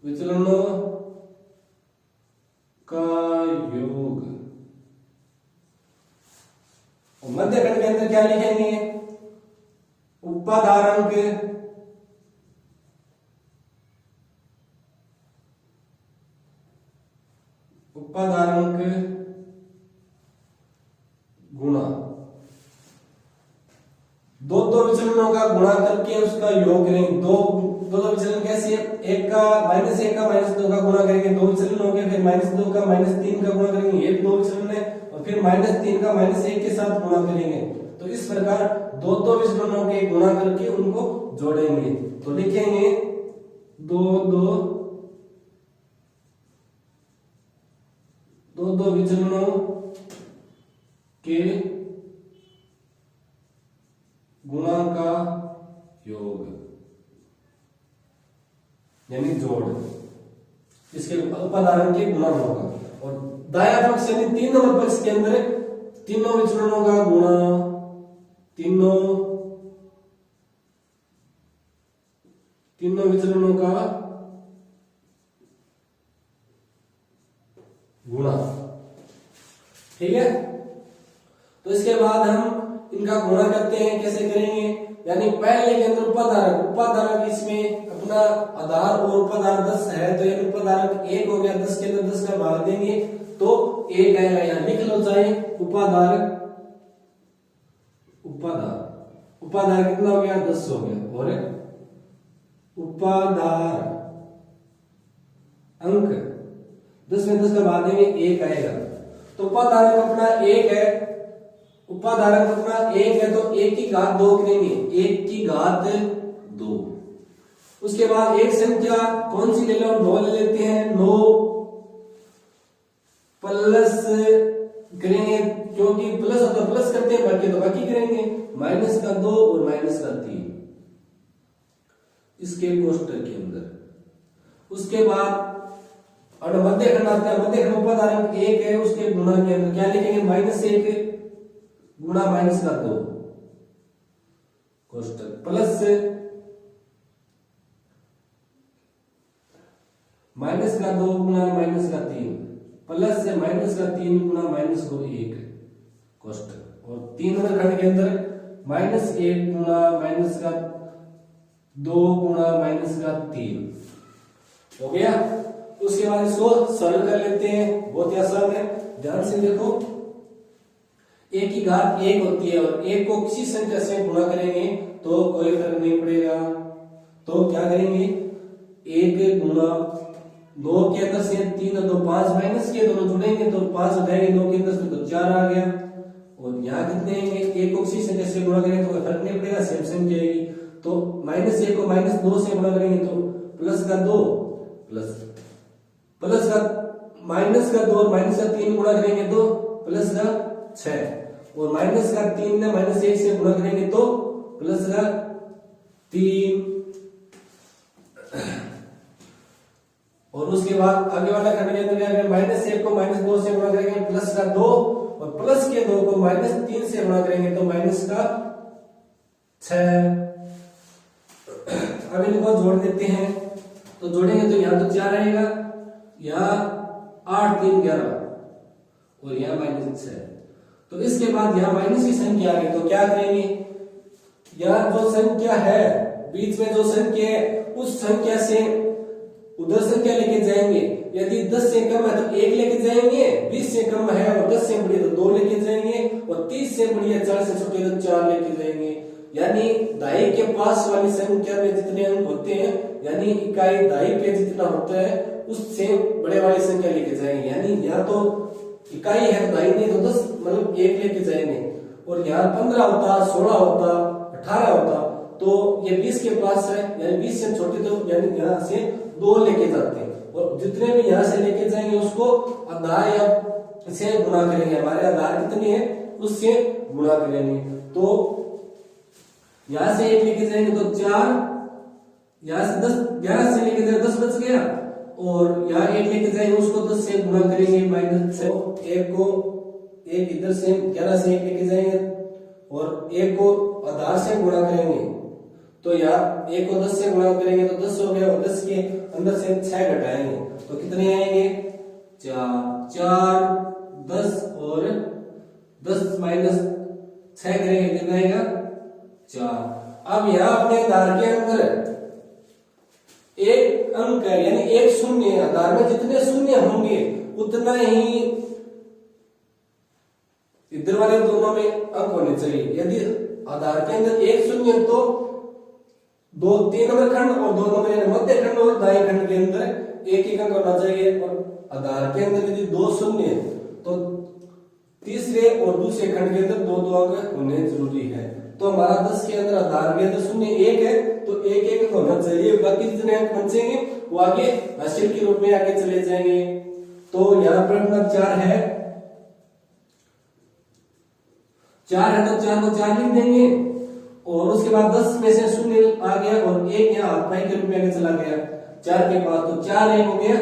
विचलनों का योग। और मध्य खंड के अंदर क्या लिखेंगे, उपाधार अंक गुणा, 2 विचलनों का गुणा करके उसका योग करेंगे। दो विचलन कैसे, एक का -2 का गुणा करेंगे, 2 विचलन हो गए, फिर -2 का -3 का गुणा करेंगे, ये 2 विचलन है, और फिर -3 का -1 के साथ गुणा करेंगे। तो इस प्रकार 2 विचलनों के गुणा करके उनको जोड़ेंगे। तो लिखेंगे 2 विचलनों के गुणा का योग, यानी जोड़, इसके उपाधारण के गुणा होगा। और दाया पक्ष यानी 3 नंबर पक्ष के अंदर तीनों विचलनों का गुणा, तीनों विचलनों का गुणा, ठीक है। तो इसके बाद हम इनका गुणा करते हैं, कैसे करेंगे, यानी पहले के अंदर उपाधारक इसमें अपना आधार और उपाधार 10 है, तो ये उपाधारक 1 हो गया, 10 के अंदर 10 का भाग देंगे तो 1 आएगा। यहाँ लिख लो चाहे उपाधारक कितना हो गया 10 हो गया, और उपाधार अंक 10 में 10 का भाग देंगे 1 आएगा। तो उपाधारक अपना 1 है, उपाधारक अपना 1 है, तो 1 की घात 2 करेंगे, 1 की घात 2। उसके बाद एक संख्या कौन सी ले लो, 9 ले लेते हैं। 9 प्लस करेंगे, क्योंकि प्लस होता प्लस करते हैं, बाकी तो बाकी करेंगे, माइनस का 2 और माइनस का 3 इसके कोष्टक के अंदर। उसके बाद मध्य खंड आता है, मध्य खंड उपाधारक 1 है, उसके गुणा के अंदर क्या लिखेंगे, -1 गुणा माइनस का 2 कोष्टक, प्लस माइनस का 2 गुणा माइनस का 3, प्लस से माइनस का 3 गुणा माइनस को 1 कोष्टक, और 3 नंबर खंड के अंदर -1 गुणा माइनस का 2 गुणा माइनस का 3 हो गया। उसके बाद इसको सरल कर लेते हैं, बहुत ही आसान है, ध्यान से देखो। 1 की घात 1 होती है और 1 को किसी संख्या से गुणा करेंगे तो कोई फर्क नहीं पड़ेगा, तो क्या करेंगे 1 गुणा 2 के अंदर से 3 और 2 5 माइनस के दोनों जुड़ेंगे तो 5 हो जाएंगे, 2 के अंदर से तो 4 आ गया। और यहाँ कितने आएंगे, 1 को किसी संख्या से गुणा करेंगे तो कोई फर्क नहीं पड़ेगा, सेम संख्या आएगी। तो -1 को -2 से गुणा करेंगे तो प्लस का 2 प्लस का माइनस का 2 और माइनस का 3 गुणा करेंगे तो प्लस का 6, और माइनस का 3 ने -1 से गुणा करेंगे तो प्लस का 3। और उसके बाद आगे वाला खंड के अंदर क्या करेंगे, -1 को -2 से गुणा करेंगे प्लस का 2, और प्लस के 2 को -3 से गुणा करेंगे तो माइनस का 6। अब इनको जोड़ देते हैं, तो जोड़ेंगे तो यहाँ तो 4 आएगा, यहाँ 8 3 11 और यहाँ -6। तो इसके बाद यहाँ माइनस की संख्या आ गई तो क्या करेंगे, यहाँ जो संख्या है बीच में जो संख्या है उस संख्या से उधर संख्या लेके जाएंगे। यदि 10 से कम है तो 1 लेके जाएंगे, 20 से कम है और 10 से बड़ी है तो 2 लेके जाएंगे, और 30 से बड़ी है 4 से छोटी है तो 4 लेके जाएंगे। यानी दाई के पास वाली संख्या में जितने अंक होते हैं, यानी इकाई दाई पे जितना होता है उससे बड़े वाली संख्या लेके जाएंगे। यानी यहाँ तो इकाई है दाई नहीं तो 10 मतलब 1 लेके जाएंगे, और यहाँ 15 होता 16 होता 18 होता तो ये 20 के पास है, यानी 20 से छोटी तो यानी यहाँ से 2 लेके जाते हैं, और जितने भी यहाँ से लेके जाएंगे उसको आधार या से गुणा करेंगे। हमारे आधार कितनी है उससे गुणा करेंगे, तो यहाँ से 1 लेके जाएंगे तो 4, यहाँ से 10 11 से लेके जाएंगे 10 बच गया, और यहाँ 1 लेके जाएंगे उसको 10 से गुणा करेंगे -6, 1 को 1 इधर से 11 से 1 लेके जाएंगे और 1 को आधार से गुणा करेंगे तो यहाँ 1 को 10 से गुणा करेंगे तो 10 हो गया, और 10 के अंदर से 6 घटाएंगे तो कितने आएंगे 4 10 और 10 -6 करेंगे कितना आएगा 4। अब यहाँ अपने आधार के अंदर एक अंक है, यानी एक शून्य, आधार में जितने शून्य होंगे उतना ही इधर वाले दोनों में अंक होने चाहिए। यदि आधार के अंदर एक शून्य तो 3 नंबर खंड और 2 नंबर मध्य खंड और दाएं खंड के अंदर एक ही अंक होना चाहिए, और आधार के अंदर यदि 2 शून्य तो तीसरे और दूसरे खंड के अंदर 2 अंक होने जरूरी है। तो हमारा 10 के अंदर आधार के अंदर शून्य 1 है तो 1 होना चाहिए, बाकी जितने अंक बचेंगे वो आगे हासिल के रूप में आगे चले जाएंगे। तो यहाँ पर अपना 4 है तो 4 को 4 लिख देंगे, और उसके बाद 10 में से शून्य आ गया और 1 यहाँ हाथ पाई के रूप में आगे चला गया 4 के पास, तो 4 1 हो गया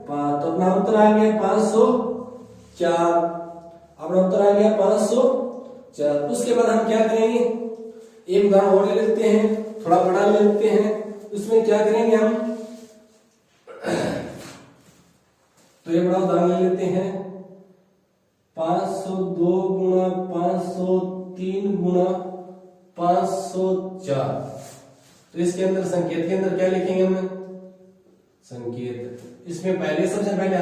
5, तो अपना उत्तर आ गया 504। अपना उत्तर आ गया 504। उसके बाद हम क्या करेंगे, एक उदाहरण और ले लेते हैं, थोड़ा बड़ा ले लेते हैं। उसमें क्या करेंगे हम, तो ये बड़ा उदाहरण ले लेते हैं 502 गुणा 503 गुणा 504। तो इसके अंदर संकेत के अंदर क्या लिखेंगे हम? संकेत। इसमें पहले सबसे पहले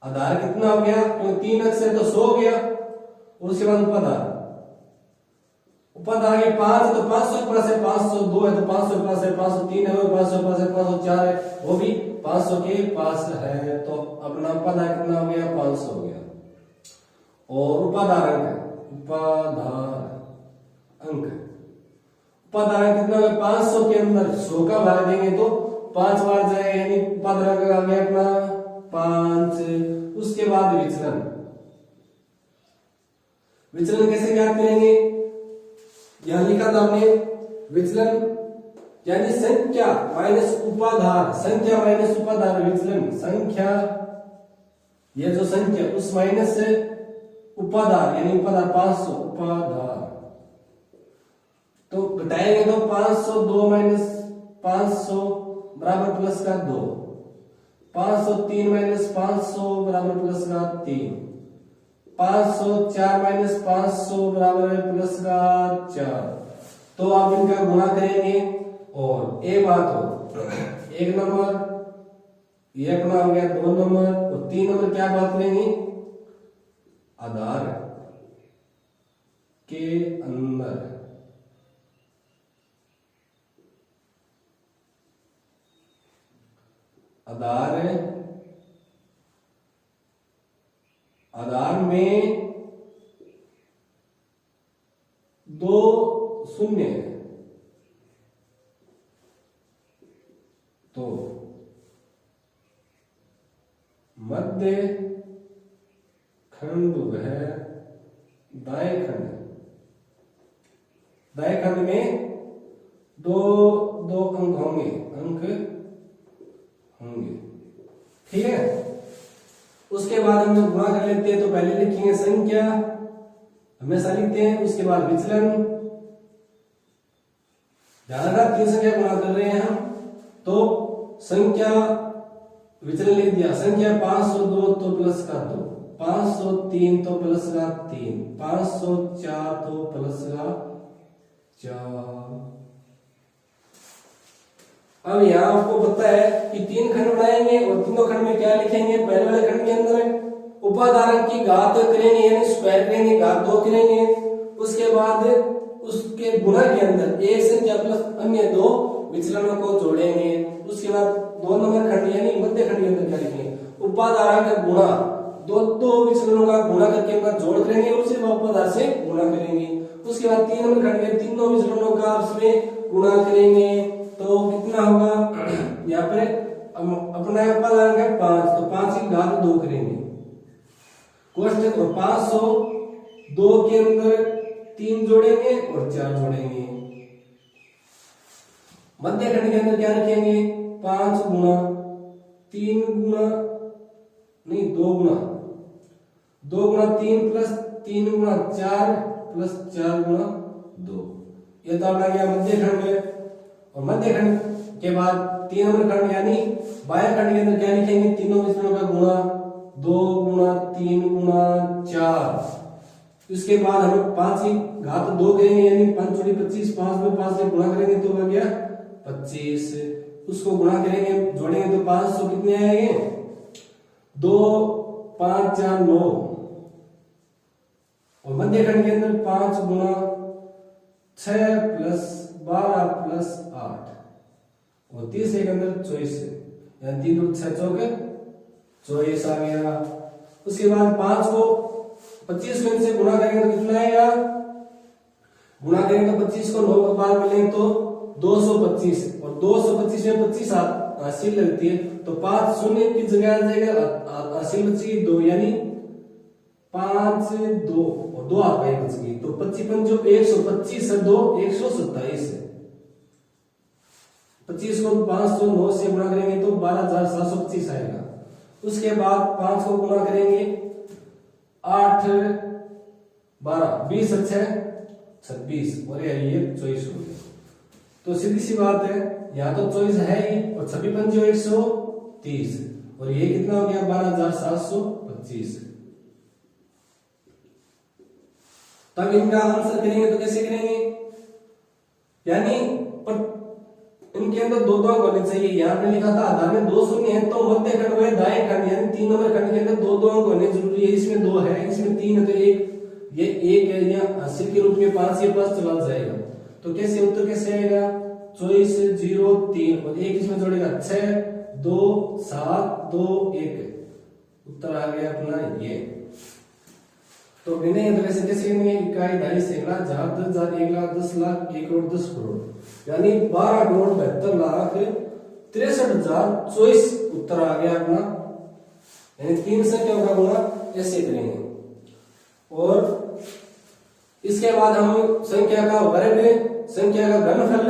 आधार कितना हो गया? तो 3 अक्ष है तो 100 हो गया। और उसके बाद उपाधार आगे 5 तो 500 के पास है, 502 है तो 500 के पास है, 503 है वो 500 के पास है, 504 है वो भी 500 के पास है। तो अपना उपाधार कितना हो गया? 500 हो गया। और उपाधार कितना होगा? 500 के अंदर 100 का भाग देंगे तो 5 बार जाएगा, यानी उपाधार का आ गया अपना 5। उसके बाद विचलन कैसे ज्ञात करेंगे? यहां लिखा था हमने विचलन यानी संख्या माइनस उपाधार, संख्या माइनस उपाधार विचलन। संख्या ये जो संख्या उस माइनस से उपाधार यानी उपाधार 500 उपाधार। तो घटाएंगे तो 502 माइनस 500 बराबर प्लस का 2, 503 माइनस 500 बराबर प्लस का 3, 504 माइनस 500 बराबर है प्लस का 4। तो आप इनका गुणा करेंगे और एक बात हो, एक नंबर ये अपना हो गया 2 नंबर और 3 नंबर क्या बात करेंगे? आधार के अंदर आधार में 2 शून्य है तो मध्य खंड है दाएं खंड में 2 अंक होंगे ठीक है। उसके बाद हम लोग गुणा कर लेते हैं तो पहले लिखेंगे संख्या हमेशा लिखते हैं, उसके बाद विचलन। ध्यान रखना 3 संख्या गुणा कर रहे हैं हम तो संख्या विचलन लिख दिया। संख्या 502 तो प्लस का 2, 503 तो प्लस का 3, 504 तो प्लस का 4। अब यहाँ आपको पता है कि 3 खंड बनाएंगे और तीनों खंड में क्या लिखेंगे? पहले वाले खंड के अंदर उपाधारण की घात करेंगे यानी स्क्वायर करेंगे, घात 2 करेंगे। उसके बाद उसके गुणा के अंदर एक संख्या प्लस अन्य 2 विचलनों को जोड़ेंगे। उसके बाद 2 नंबर खंड यानी मध्य खंड के अंदर क्या लिखेंगे? उपाधारण का गुणा, दो विचलनों का गुणा करके उनका जोड़ करेंगे, उसके बाद उपाधार से गुणा करेंगे। उसके बाद 3 नंबर खंड में तीनों विचलनों का आपस में गुणा करेंगे तो कितना होगा? यहाँ पर अपना उपाधारण है 5 तो 5 की घात 2 करेंगे कोष्टक और 502 के अंदर 3 जोड़ेंगे और 4 जोड़ेंगे। मध्य खंड के अंदर क्या रखेंगे? 5 गुणा 3 गुणा नहीं 2 गुणा 3 प्लस 3 गुणा 4 प्लस 4 गुणा 2। ये तो अपना गया मध्य खंड में। और मध्य खंड के बाद 3 नंबर खंड यानी बाह्य खंड के अंदर क्या लिखेंगे? तीनों विचलनों का गुणा 2 गुणा 3 गुणा 4। इसके बाद हम 5 की घात 2 करेंगे यानी 5 चौड़ी 25, 5 में 5 से गुणा करेंगे तो हो गया 25। उसको गुणा करेंगे जोड़ेंगे तो 500 कितने आएंगे? 2 5 4 9। और मध्य खंड के अंदर 5 गुणा 6 प्लस 12 प्लस 8 और 30 के अंदर 24 यानी 3 दूनी 6 चौके 24 आ गया। उसके बाद 5 को 25 को इनसे गुणा करेंगे तो कितना आएगा? गुणा करेंगे तो 25 को 9 बार मिलेंगे तो 225 और 225 में 25 हासिल लगती है तो 5 शून्य की जगह आ जाएगा हासिल बची 2 यानी 5 2 और 2 आपका बच गई तो 25 पंचो 125 है 2 127 है। 25 को 509 से गुणा करेंगे तो 12725 आएगा। उसके बाद 5 को गुणा करेंगे 8 12 20 अच्छा 26 और ये 24 हो गया। तो सीधी सी बात है यहाँ तो 24 है ही और 26 पंचो 130 और ये कितना हो गया 12725। तब इनका आंसर करेंगे तो कैसे करेंगे? यानी पर इनके अंदर दो दो अंक होने चाहिए। यहाँ पे लिखा था आधार में 2 शून्य है तो मध्य खंड में दाएं खंड यानी 3 नंबर खंड के अंदर दो दो अंक होने जरूरी है। इसमें 2 है, इसमें 3 है, तो एक ये 1 है, या 80 के रूप में 5 ये प्लस चला जाएगा। तो कैसे उत्तर कैसे आएगा 24 0 3 और एक इसमें जोड़ेगा 6 2 7 2 1 उत्तर आ गया अपना ये। तो विनय कैसे कैसे इकाई ढाई सैकड़ा 1000 10,000 1 लाख 10 लाख 1 करोड़ 10 करोड़ यानी 12 करोड़ 72 लाख 63,024 उत्तर आ गया अपना। यानी 3 संख्याओं का गुणा ऐसे करेंगे। और इसके बाद हम संख्या का वर्ग संख्या का घनफल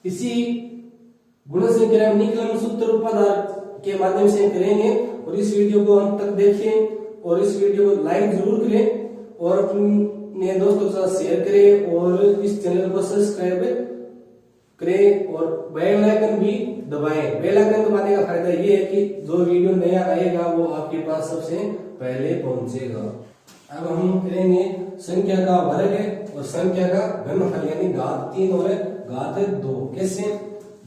इसी गुण संख्या निकलन सूत्र उपाधार के माध्यम से करेंगे। और इस वीडियो को अंत तक देखें और इस वीडियो को लाइक जरूर करें और अपने दोस्तों के साथ शेयर करें और इस चैनल को सब्सक्राइब करें और बेल आइकन भी दबाएं। बेल आइकन दबाने का फायदा ये है कि जो वीडियो नया आएगा वो आपके पास सबसे पहले पहुंचेगा। अब हम करेंगे संख्या का वर्ग और संख्या का घनफल यानी घात 3 और घात 2। कैसे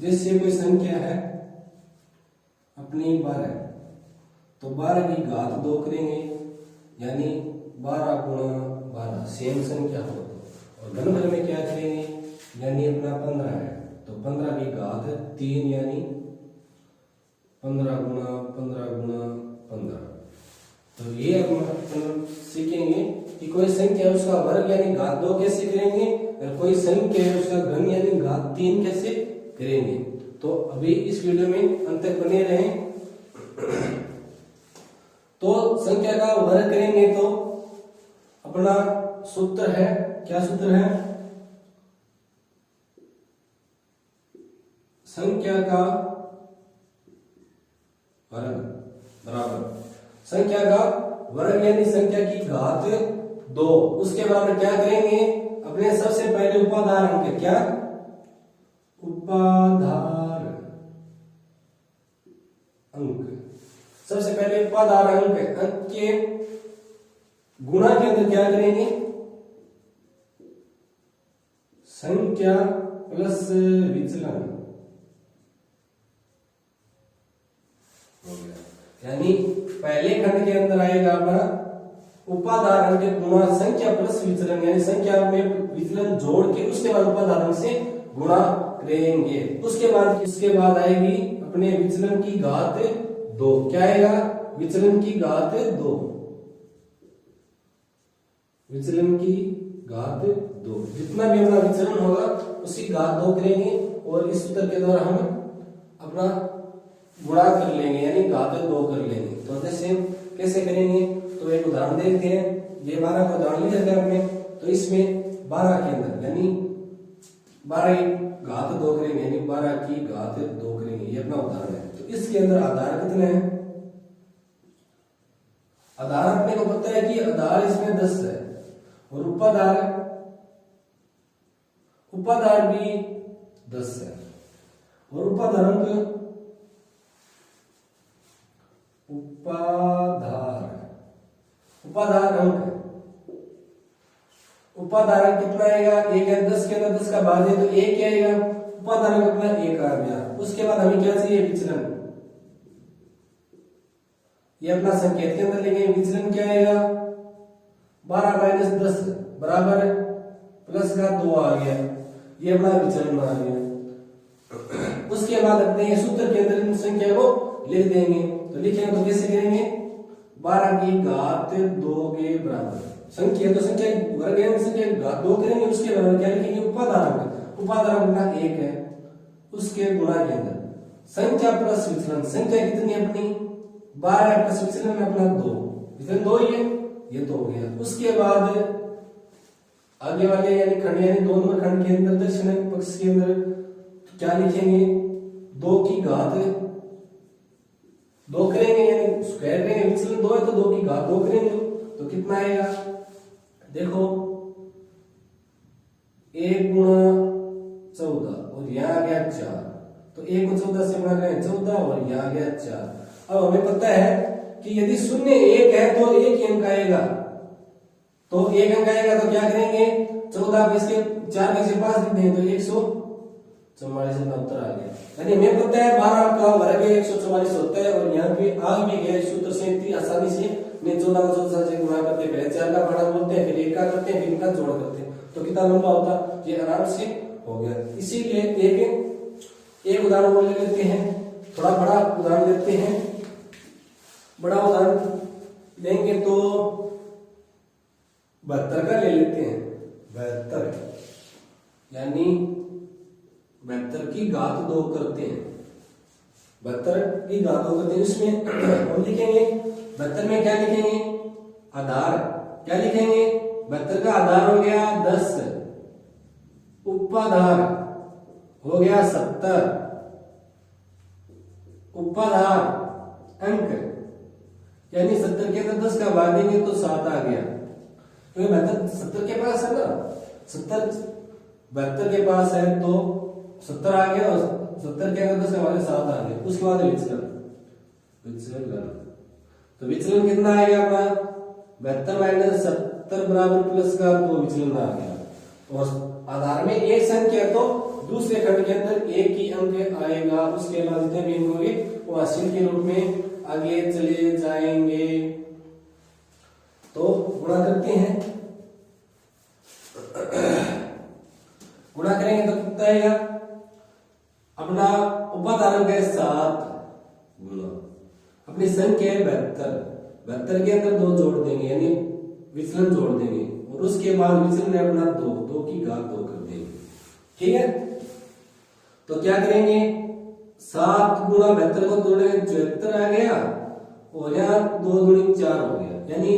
जैसे कोई संख्या है अपनी 12 तो 12 की घात 2 करेंगे यानी 12 गुणा 12 सेम संख्या हो। और घनफल में क्या करेंगे यानी अपना 15 है तो 15 की घात 3 यानी 15 गुणा 15। तो ये हम सीखेंगे कि कोई संख्या है उसका वर्ग यानी घात 2 कैसे करेंगे और कोई संख्या है उसका घन यानी घात 3 कैसे करेंगे। तो अभी इस वीडियो में अंत तक बने रहें। तो संख्या का वर्ग करेंगे तो अपना सूत्र है, क्या सूत्र है संख्या का वर्ग बराबर संख्या का वर्ग यानी संख्या की घात 2 उसके बराबर क्या करेंगे अपने सबसे पहले उपाधार अंक क्या उपाधार अंक सबसे पहले उपाधार अंक के गुणा के अंदर क्या करेंगे संख्या प्लस विचलन हो गया। यानी पहले खंड के अंदर आएगा अपना उपाधार अंक के गुणा संख्या प्लस विचलन यानी संख्या में विचलन जोड़ के उसके बाद उपाधार अंक से गुणा करेंगे। उसके बाद आएगी अपने विचलन की घात 2। क्या आएगा विचलन की घात 2 विचलन की घात 2 जितना भी अपना विचलन होगा उसकी घात 2 करेंगे और इस सूत्र के द्वारा हम अपना गुणा कर लेंगे यानी घात 2 कर लेंगे। तो जैसे कैसे करेंगे तो एक उदाहरण देखते हैं। ये 12 का उदाहरण लिया जाएगा हमने तो इसमें 12 के अंदर यानी 12 की घात 2 करेंगे यानी 12 की घात 2 करेंगे ये अपना उदाहरण है। तो इसके अंदर आधार कितने हैं आधार अपने को पता है कि आधार इसमें 10 है और उपाधार भी 10 है और उपाधार अंक कितना आएगा 1 है 10 के अंदर 10 का भाग है तो 1 आएगा उपाधार अंक अपना 1 आ गया। उसके बाद हमें क्या चाहिए विचलन ये अपना संकेत के अंदर लेंगे विचलन क्या आएगा 12 माइनस 10 बराबर प्लस का 2 आ गया ये अपना विचलन आ गया। उसके बाद अपने ये सूत्र के अंदर इन संख्या को लिख देंगे। तो लिखेंगे तो कैसे करेंगे 12 की घात 2 के बराबर संख्या तो संख्या वर्ग है संख्या घात 2 करेंगे उसके बराबर क्या लिखेंगे उपाधार अपना 1 है उसके गुणा के अंदर संख्या प्लस विचलन संख्या कितनी अपनी 12 प्लस विचलन में अपना 2 विचलन 2 ही है ये तो हो गया। उसके बाद आगे वाले यानी खंड यानी 2 नंबर खंड के अंदर दक्षिण पक्ष के अंदर क्या लिखेंगे 2 की घात 2 करेंगे यानी स्क्वायर करेंगे विचलन 2 है तो 2 की घात 2 करेंगे तो कितना आएगा देखो 1 गुणा 14 और यहाँ आ गया 4 तो 1 को 14 से गुणा करें 14 और यहाँ आ गया 4। अब हमें पता है कि यदि 0 1 है तो 1 ही अंक आएगा तो एक अंक आएगा तो क्या करेंगे 14 पे इसके 4 में से 5 लिख देंगे तो 144 का उत्तर आ गया। यानी हमें पता है 12 अंक का वर्ग 144 होता है और यहाँ पे आ भी गया सूत्र से इतनी आसानी से मैं 14 को 14 से गुणा करते पहले 4 का भाड़ा बोलते हैं फिर 1 का करते हैं फिर इनका जोड़ करते हैं तो कितना लंबा होता ये आराम से हो गया। इसीलिए एक उदाहरण और ले लेते हैं, थोड़ा बड़ा उदाहरण लेते हैं। बड़ा उदाहरण लेंगे तो 72 का ले लेते हैं। 72 यानी 72 की घात 2 करते हैं। 72 की घात 2 करते हैं इसमें हम लिखेंगे 72 में क्या लिखेंगे आधार क्या लिखेंगे 72 का आधार हो गया 10, उपाधार हो गया 70, उपाधार अंक यानी 70 के अंदर 10 का भाग देंगे तो 7 आ गया क्योंकि 70 के पास है ना 72 के पास है तो 70 आ गया और 70 के अंदर 10 का भाग 7 आ गया। उसके बाद विचलन तो विचलन कितना आएगा अपना 72 माइनस 70 बराबर प्लस का 2 विचलन आ गया और आधार में एक संख्या तो दूसरे खंड के अंदर एक ही अंक आएगा। उसके बाद जितने भी अंक होंगे वो हासिल के रूप में आगे चले जाएंगे। तो गुणा करते हैं गुणा करेंगे तो कितना आएगा अपना उपाधारण है 7 गुणा अपनी संख्या है 72 के अंदर 2 जोड़ देंगे यानी विचलन जोड़ देंगे और उसके बाद विचलन है अपना 2 की घात 2 कर देंगे। ठीक है तो क्या करेंगे 7 गुणा 72 को जोड़ेंगे 74 आ गया और यहाँ 2 दूनी 4 हो गया यानी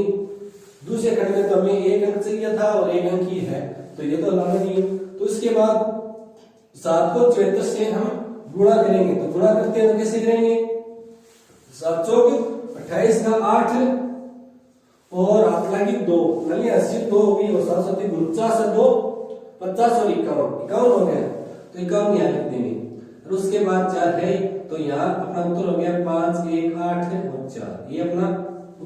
दूसरे खंड में तो हमें एक अंक चाहिए था और एक अंक ही है तो ये तो लाना नहीं है। तो इसके बाद 7 को 74 से हम गुणा करेंगे तो गुणा करते हैं तो कैसे करेंगे 7 चौक 28 का 8 और 8 लगी 2 नली 80 2 होगी और 7 7 49 है 2 50 और 51 हो गया तो 51 यहाँ लिख देंगे और उसके बाद 4 है तो यहाँ अपना उत्तर हो गया 5 1 8 और 4 ये अपना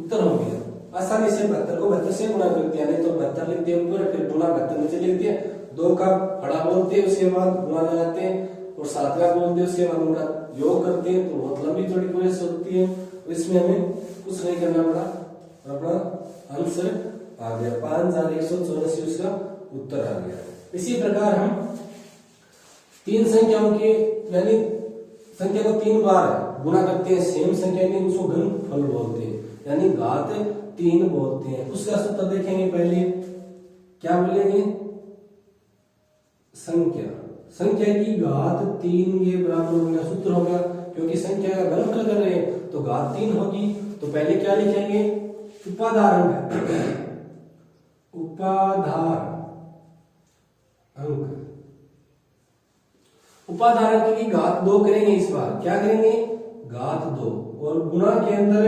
उत्तर हो गया। आसानी से 72 को 72 से गुणा करते हैं नहीं तो 72 लिखते हैं ऊपर फिर गुणा 72 नीचे लिखते हैं 2 का बड़ा बोलते हैं उसके बाद गुणा लगाते हैं और 7 का बोलते हैं उसके बाद उनका योग करते हैं तो बहुत लंबी थोड़ी प्रोसेस होती है तो इसमें हमें कुछ नहीं करना पड़ा और अपना आंसर आ गया 5184 उसका उत्तर आ गया। इसी प्रकार हम 3 संख्याओं के यानी संख्या को 3 बार गुणा करते हैं सेम संख्या यानी उसको घनफल बोलते हैं यानी घात 3 बोलते हैं। उसका सूत्र देखेंगे पहले क्या बोलेंगे संख्या की घात 3 के बराबर होगा सूत्र होगा क्योंकि संख्या का घनफल कर रहे हैं तो घात 3 होगी तो पहले क्या लिखेंगे उपाधार अंक उपाधार अंक की घात 2 करेंगे इस बार क्या करेंगे घात 2 और गुणा के अंदर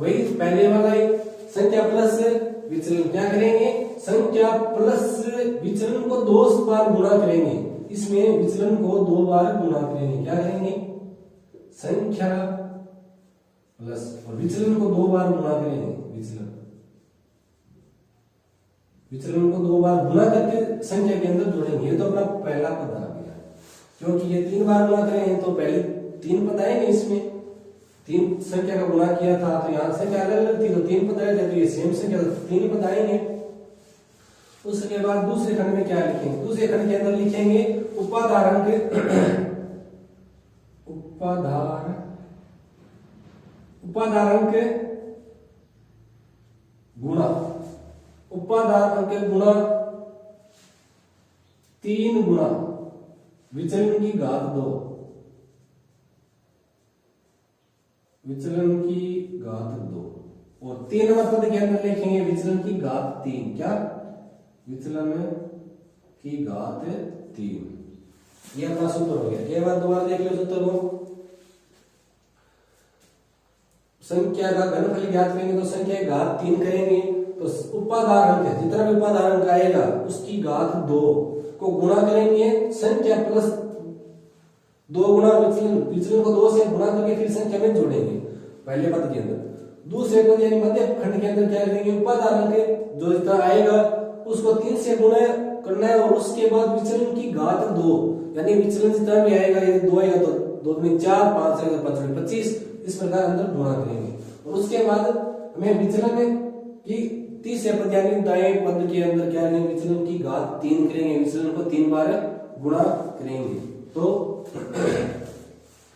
वही पहले वाला संख्या प्लस विचलन क्या करेंगे संख्या प्लस विचलन को 2 बार गुणा करेंगे इसमें विचलन को 2 बार गुणा करेंगे क्या करेंगे संख्या प्लस और विचलन को 2 बार गुणा करेंगे विचलन को 2 बार गुणा करके संख्या के अंदर जोड़ेंगे। ये तो अपना पहला पद आ गया क्योंकि ये 3 बार गुणा करेंगे तो पहले 3 पद आएंगे इसमें 3 संख्या का गुणा किया था तो यहाँ संख्या अलग अलग थी तो 3 पद आए थे तो ये सेम संख्या 3 पद आएंगे। उसके बाद दूसरे खंड में क्या लिखेंगे दूसरे खंड के अंदर लिखेंगे उपाधार अंक गुणा उपाधार अंक गुणा 3 गुणा विचलन की घात 2 और 3 नंबर पद के अंदर लिखेंगे विचलन की घात 3 क्या विचलन की घात 3 ये अपना सूत्र हो गया। एक बार दोबारा देख लो सूत्र को संख्या का घनफल ज्ञात करेंगे तो संख्या की घात 3 करेंगे तो उपाधार अंक है जितना भी उपाधार अंक आएगा उसकी घात 2 को गुणा करेंगे संख्या प्लस 2 गुणा विचलन को 2 से गुणा करके फिर संख्या में जोड़ेंगे पहले पद के अंदर दूसरे पद यानी मध्य खंड के अंदर क्या करेंगे, उपादान अंक जो जितना आएगा उसको 3 से गुणा करना है और उसके बाद विचलन की घात 2 यानी विचलन जितना भी आएगा, ये 2 आएगा तो 2 दूनी 4, 5 आएगा 5 दूनी 25, इस प्रकार अंदर गुणा करेंगे। और उसके बाद हमें विचलन की तीसरे पद यानी दाएं पद के अंदर क्या करेंगे, विचलन की घात 3 करेंगे, विचलन को 3 बार गुणा करेंगे। तो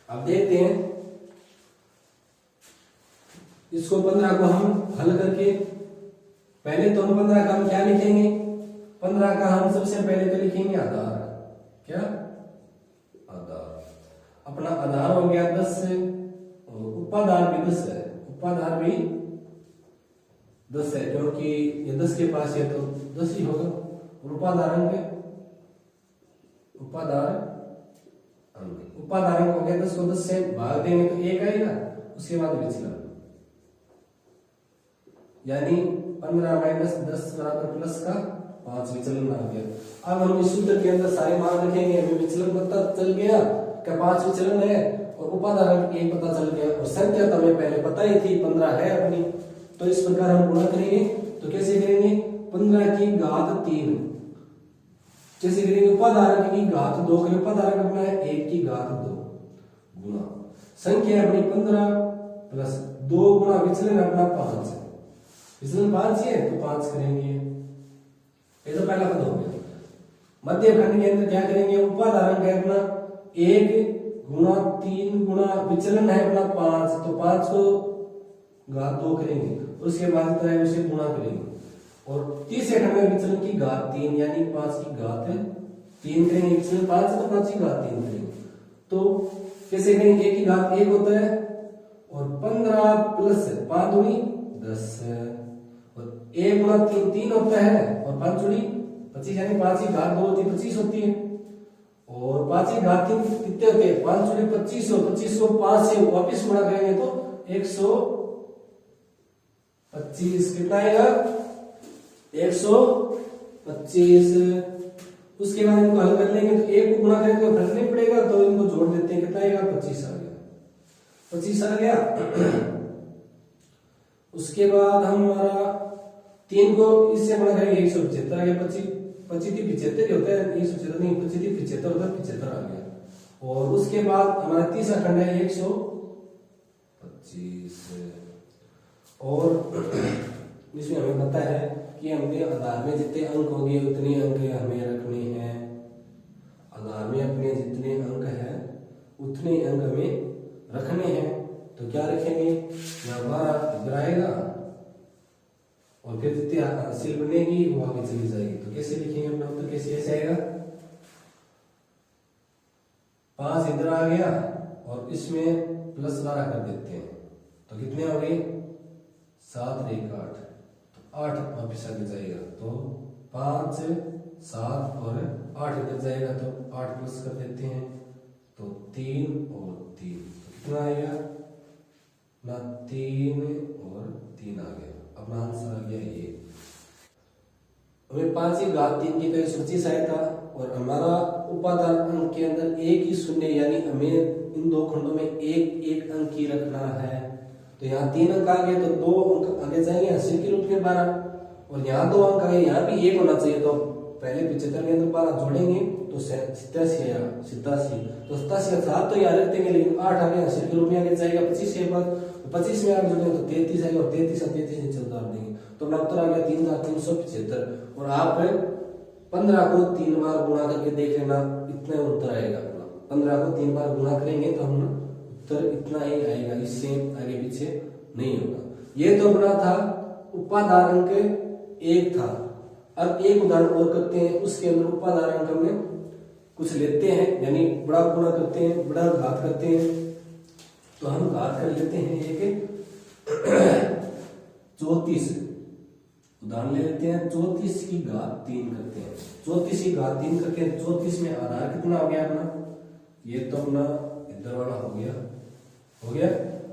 अब देखते हैं इसको 15 को हम हल करके, पहले तो हम 15 का हम क्या लिखेंगे, 15 का हम सबसे पहले तो लिखेंगे आधार, क्या आधार, अपना आधार हो गया 10 और उपादान भी 10 है, उपादान भी 10 है क्योंकि ये 10 के पास है तो 10 ही होगा। और उपादान अंक हो गया 10 को 10 से भाग देंगे तो 1 आएगा, उसके बाद विचलन यानी 15 माइनस 10 बराबर प्लस का 5 विचलन आ गया। अब हम इस सूत्र के अंदर सारे मान रखेंगे, हमें विचलन पता चल गया क्या 5 विचलन है और उपादान 1 पता चल गया और संख्या तो हमें पहले पता ही थी 15 है अपनी, तो इस प्रकार हम गुणा करेंगे। तो कैसे करेंगे, 15 की घात 3 कैसे करेंगे, उपादान की घात 2 करें, उपादान अपना है 1 की घात 2 गुणा संख्या अपनी 15 प्लस 2 गुणा विचलन अपना 5 है, विचलन 5 है तो 5 करेंगे, ये तो पहला पद हो गया। मध्य खंड के अंदर क्या करेंगे, उपादान है अपना 1 गुणा 3 गुणा विचलन है अपना 5, तो 5 को घात 2 करेंगे, उसके बाद इतना है उसे गुणा करेंगे और तीसरे खंड में विचलन की घात 3 यानी 5 की घात 3 करेंगे, विचलन 5 तो 5 की घात 3 करेंगे। तो कैसे करेंगे, 1 की घात 1 होता है और 15 प्लस 5 दूनी 10 और 1 गुणा 3 होता है और 5 दूनी 25 यानी 5 की घात 2 होती है 25 होती है और 5 की घात 3 कितने होते हैं, 5 दूनी 25 को 5 से वापिस गुणा करेंगे तो 125 कितना आएगा 125। उसके बाद इनको हल कर लेंगे तो 1 को गुणा करेंगे तो फर्क नहीं पड़ेगा, तो इनको जोड़ देते हैं, कितना आएगा 25 आ गया, 25 आ गया। उसके बाद हम हमारा 3 को इससे गुणा करेंगे 175 आ गया, 25 75 होता है 175 नहीं 25 75 होता है 75 आ गया। और उसके बाद हमारा तीसरा खंड है 125 और इसमें हमें पता है कि हमने आधार में जितने अंक होंगे उतने अंक हमें रखने हैं, आधार में अपने जितने अंक हैं उतने अंक हमें रखने हैं। तो क्या रखेंगे, यहाँ 12 इधर आएगा और फिर जितनी हासिल बनेगी वो आगे चली जाएगी। तो कैसे लिखेंगे अपना उत्तर, कैसे ऐसे आएगा 5 इधर आ गया और इसमें प्लस 12 कर देते हैं तो कितने हो गए 7 1 8, तो 8 वापिस आगे जाएगा तो 5 7 और 8 इधर जाएगा तो 8 प्लस कर देते हैं तो 3 और 3, तो कितना आएगा ना 3 और 3 आ गया, अपना आंसर आ गया ये। हमें 5 की घात 3 की तरह 25 आया था और हमारा उपादान अंक के अंदर एक ही शून्य यानी हमें इन दो खंडों में एक एक अंक ही रखना है। तो यहाँ 3 अंक आ गए तो 2 अंक आगे जाएंगे हासिल के रूप में 12 और यहाँ 2 अंक आ गए, यहाँ भी 1 होना चाहिए तो पहले 75 के अंदर 12 जोड़ेंगे तो 87 आएगा, 87 तो 87 7 तो यहाँ रख देंगे लेकिन 8 आगे हासिल के रूप में आगे जाएगा 25 के बाद 25 में आगे जोड़ेंगे तो 33 आएगा और 33 और 33 नीचे उतार देंगे तो अपना उत्तर आ गया 3375। और आप 15 को 3 बार गुणा करके देख लेना इतना उत्तर आएगा अपना, 15 को 3 बार गुणा करेंगे तो हम उत्तर इतना ही आएगा, इससे आगे पीछे नहीं होगा। ये तो अपना था उपादान अंक 1 था। अब एक उदाहरण और करते हैं, उसके अंदर उपादान अंक में कुछ लेते हैं यानी बड़ा गुणा करते हैं, बड़ा घात करते हैं। तो हम घात कर लेते हैं एक 34 उदाहरण ले लेते हैं, 34 की घात 3 करते हैं। 34 की घात 3 करके 34 में आधार कितना हो गया अपना, ये तो अपना इधर वाला हो गया।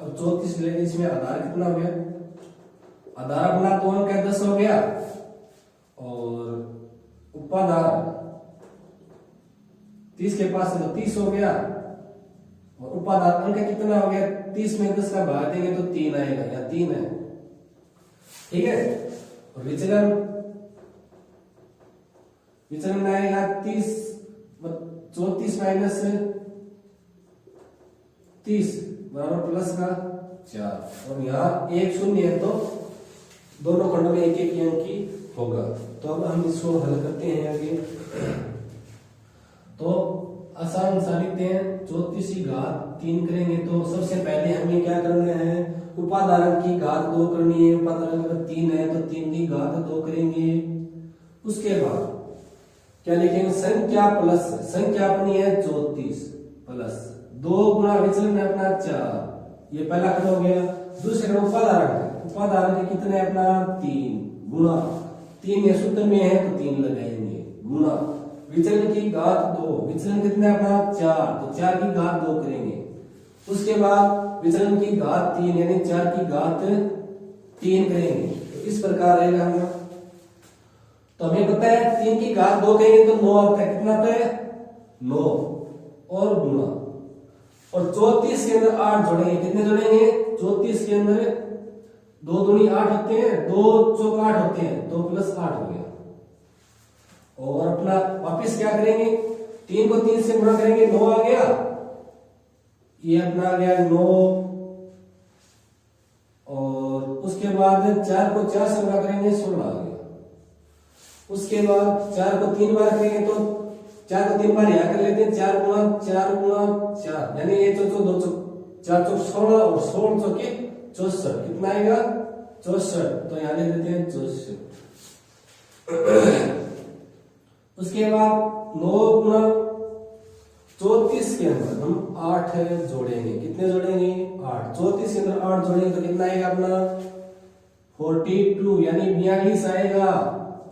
अब 34 लेंगे, इसमें आधार कितना हो गया, आधार अपना 2 अंक 10 हो गया और उपादान 30 के पास है तो 30 हो गया और उपादान अंक कितना हो गया 30 में 10 का भाग देंगे तो 3 आएगा, या 3 है, ठीक है। और विचलन में आएगा 30, 34 माइनस 30 बराबर प्लस का 4, और यहाँ 1 शून्य है तो दोनों खंडों में एक एक अंक की होगा। तो अब हम इसको हल करते हैं आगे। तो आसान सा लिखते हैं, 34 की घात 3 करेंगे तो सबसे पहले हमें क्या करना है, उपादान की घात 2 करनी है। उपादान अगर 3 है तो 3 की घात 2 करेंगे। उसके बाद क्या लिखेंगे, संख्या प्लस, संख्या अपनी है 34 प्लस 2 गुणा विचलन है अपना 4, ये पहला खंड हो गया। दूसरे खंड उपादान के कितने अपना 3 गुणा 3, ये सूत्र में है तो 3 लगाएंगे, गुणा विचलन की घात 2, विचलन कितने अपना 4, तो 4 की घात 2 करेंगे। उसके बाद विचलन की घात 3 यानी 4 की घात 3 करेंगे। तो इस प्रकार रहेगा हमारा। तो हमें पता है 3 की घात 2 करेंगे तो 9 आता है, कितना आता है 9, और गुणा, और 34 के अंदर 8 जोड़ेंगे, कितने जोड़ेंगे 34 के अंदर 2 दूनी 8 होते हैं, 2 चौक 8 होते हैं, तो प्लस 8 हो गया। और अपना वापिस क्या करेंगे, 3 को 3 से गुणा करेंगे, 9 आ गया, ये अपना आ गया 9, और उसके बाद 4 को 4 से गुणा करेंगे 16 आ गया। उसके बाद 4 को 3 बार करेंगे तो 4 को 3 बार यहाँ कर लेते हैं, 4 गुणा 4 यानी ये 4 चौक 16 और 16 चौके 64, कितना आएगा 64, तो यहाँ ले देते हैं 64। उसके बाद 9 गुणा 34 के अंदर हम 8 जोड़ेंगे, कितने जोड़ेंगे 8, 34 के अंदर 8 जोड़ेंगे तो कितना आएगा अपना 42 यानी 42 आएगा।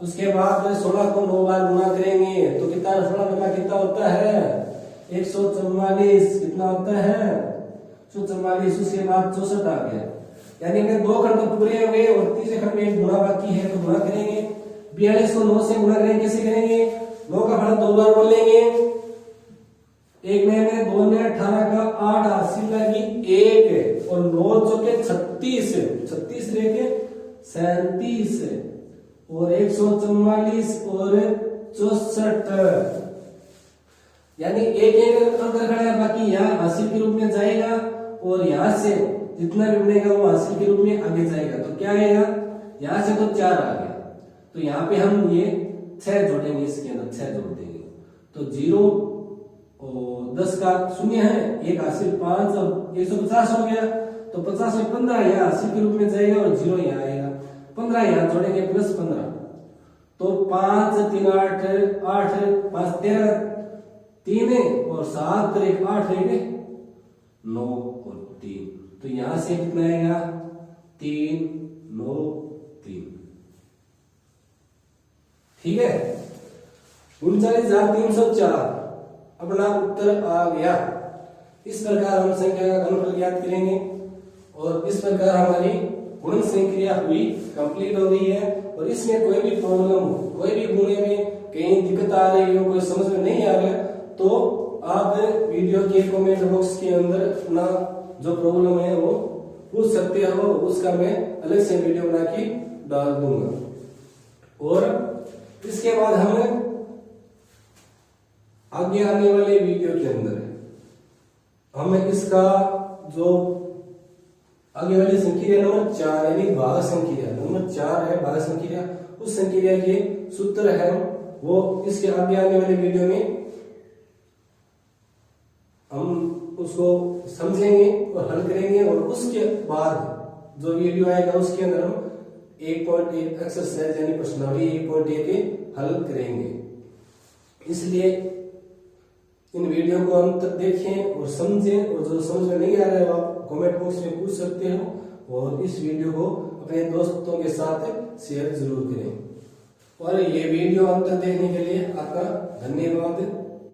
उसके बाद 16 को 9 बार गुणा करेंगे तो कितना 16 गुना कितना होता है 144, कितना होता है 144। उसके बाद 64 आ गया, यानी कि 2 खंड तो पूरे हो गए और तीसरे खंड में एक गुणा बाकी है तो गुणा करेंगे। 42 को 9 से गुणा करेंगे, कैसे करेंगे, 9 का फल 2 बार बोलेंगे, 1 में 2 में 18 का 8 हासिल लगी 1, और 9 चौके 36, 36 लेके 37, और 144 और 64, यानी एक अंतर खड़ा है, बाकी यहाँ हासिल के रूप में जाएगा और यहाँ से जितना भी बनेगा वो हासिल के रूप में आगे जाएगा। तो क्या आएगा, यहाँ से तो 4 आ गया, तो यहाँ पे हम ये 6 जोड़ेंगे, इसके अंदर 6 जोड़ देंगे तो 0 और 10 का 0 है, एक हासिल 5 और 150 हो गया, तो 50 में 15 यहाँ हासिल के रूप में जाएगा और 0 यहाँ आएगा, 15 यहाँ जोड़ेंगे प्लस 15, तो 5 3 8 8 5 13 3 और 7 1 8 1 9 और 3, तो यहां से कितना आएगा 3 9 3, ठीक है 39,304 अपना उत्तर आ गया। इस प्रकार हम संख्या का घनफल ज्ञात करेंगे और इस प्रकार हमारी गुणन संक्रिया हुई, कंप्लीट हो गई है। और इसमें कोई भी प्रॉब्लम हो, कोई भी गुणे में कहीं दिक्कत आ रही हो, कोई समझ में नहीं आ रहा है, तो आप वीडियो के कमेंट बॉक्स के अंदर अपना जो प्रॉब्लम है वो पूछ सकते हो, उसका मैं अलग से वीडियो बना के डाल दूंगा। और इसके बाद हम आगे आने वाले वीडियो के अंदर हम इसका जो आगे वाली संक्रिया नंबर 4 यानी भाग संक्रिया नंबर 4 है, भाग संक्रिया, उस संक्रिया के सूत्र है वो इसके आगे आने वाले वीडियो में हम उसको समझेंगे और हल करेंगे। और उसके बाद जो वीडियो आएगा उसके अंदर हम 1.1 एक्सरसाइज यानी प्रश्नावली 1.1 के हल करेंगे। इसलिए इन वीडियो को अंत तक देखें और समझें, और जो समझ में नहीं आ रहा है आप कमेंट बॉक्स में पूछ सकते हो, और इस वीडियो को अपने दोस्तों के साथ शेयर जरूर करें। और ये वीडियो अंत तक देखने के लिए आपका धन्यवाद।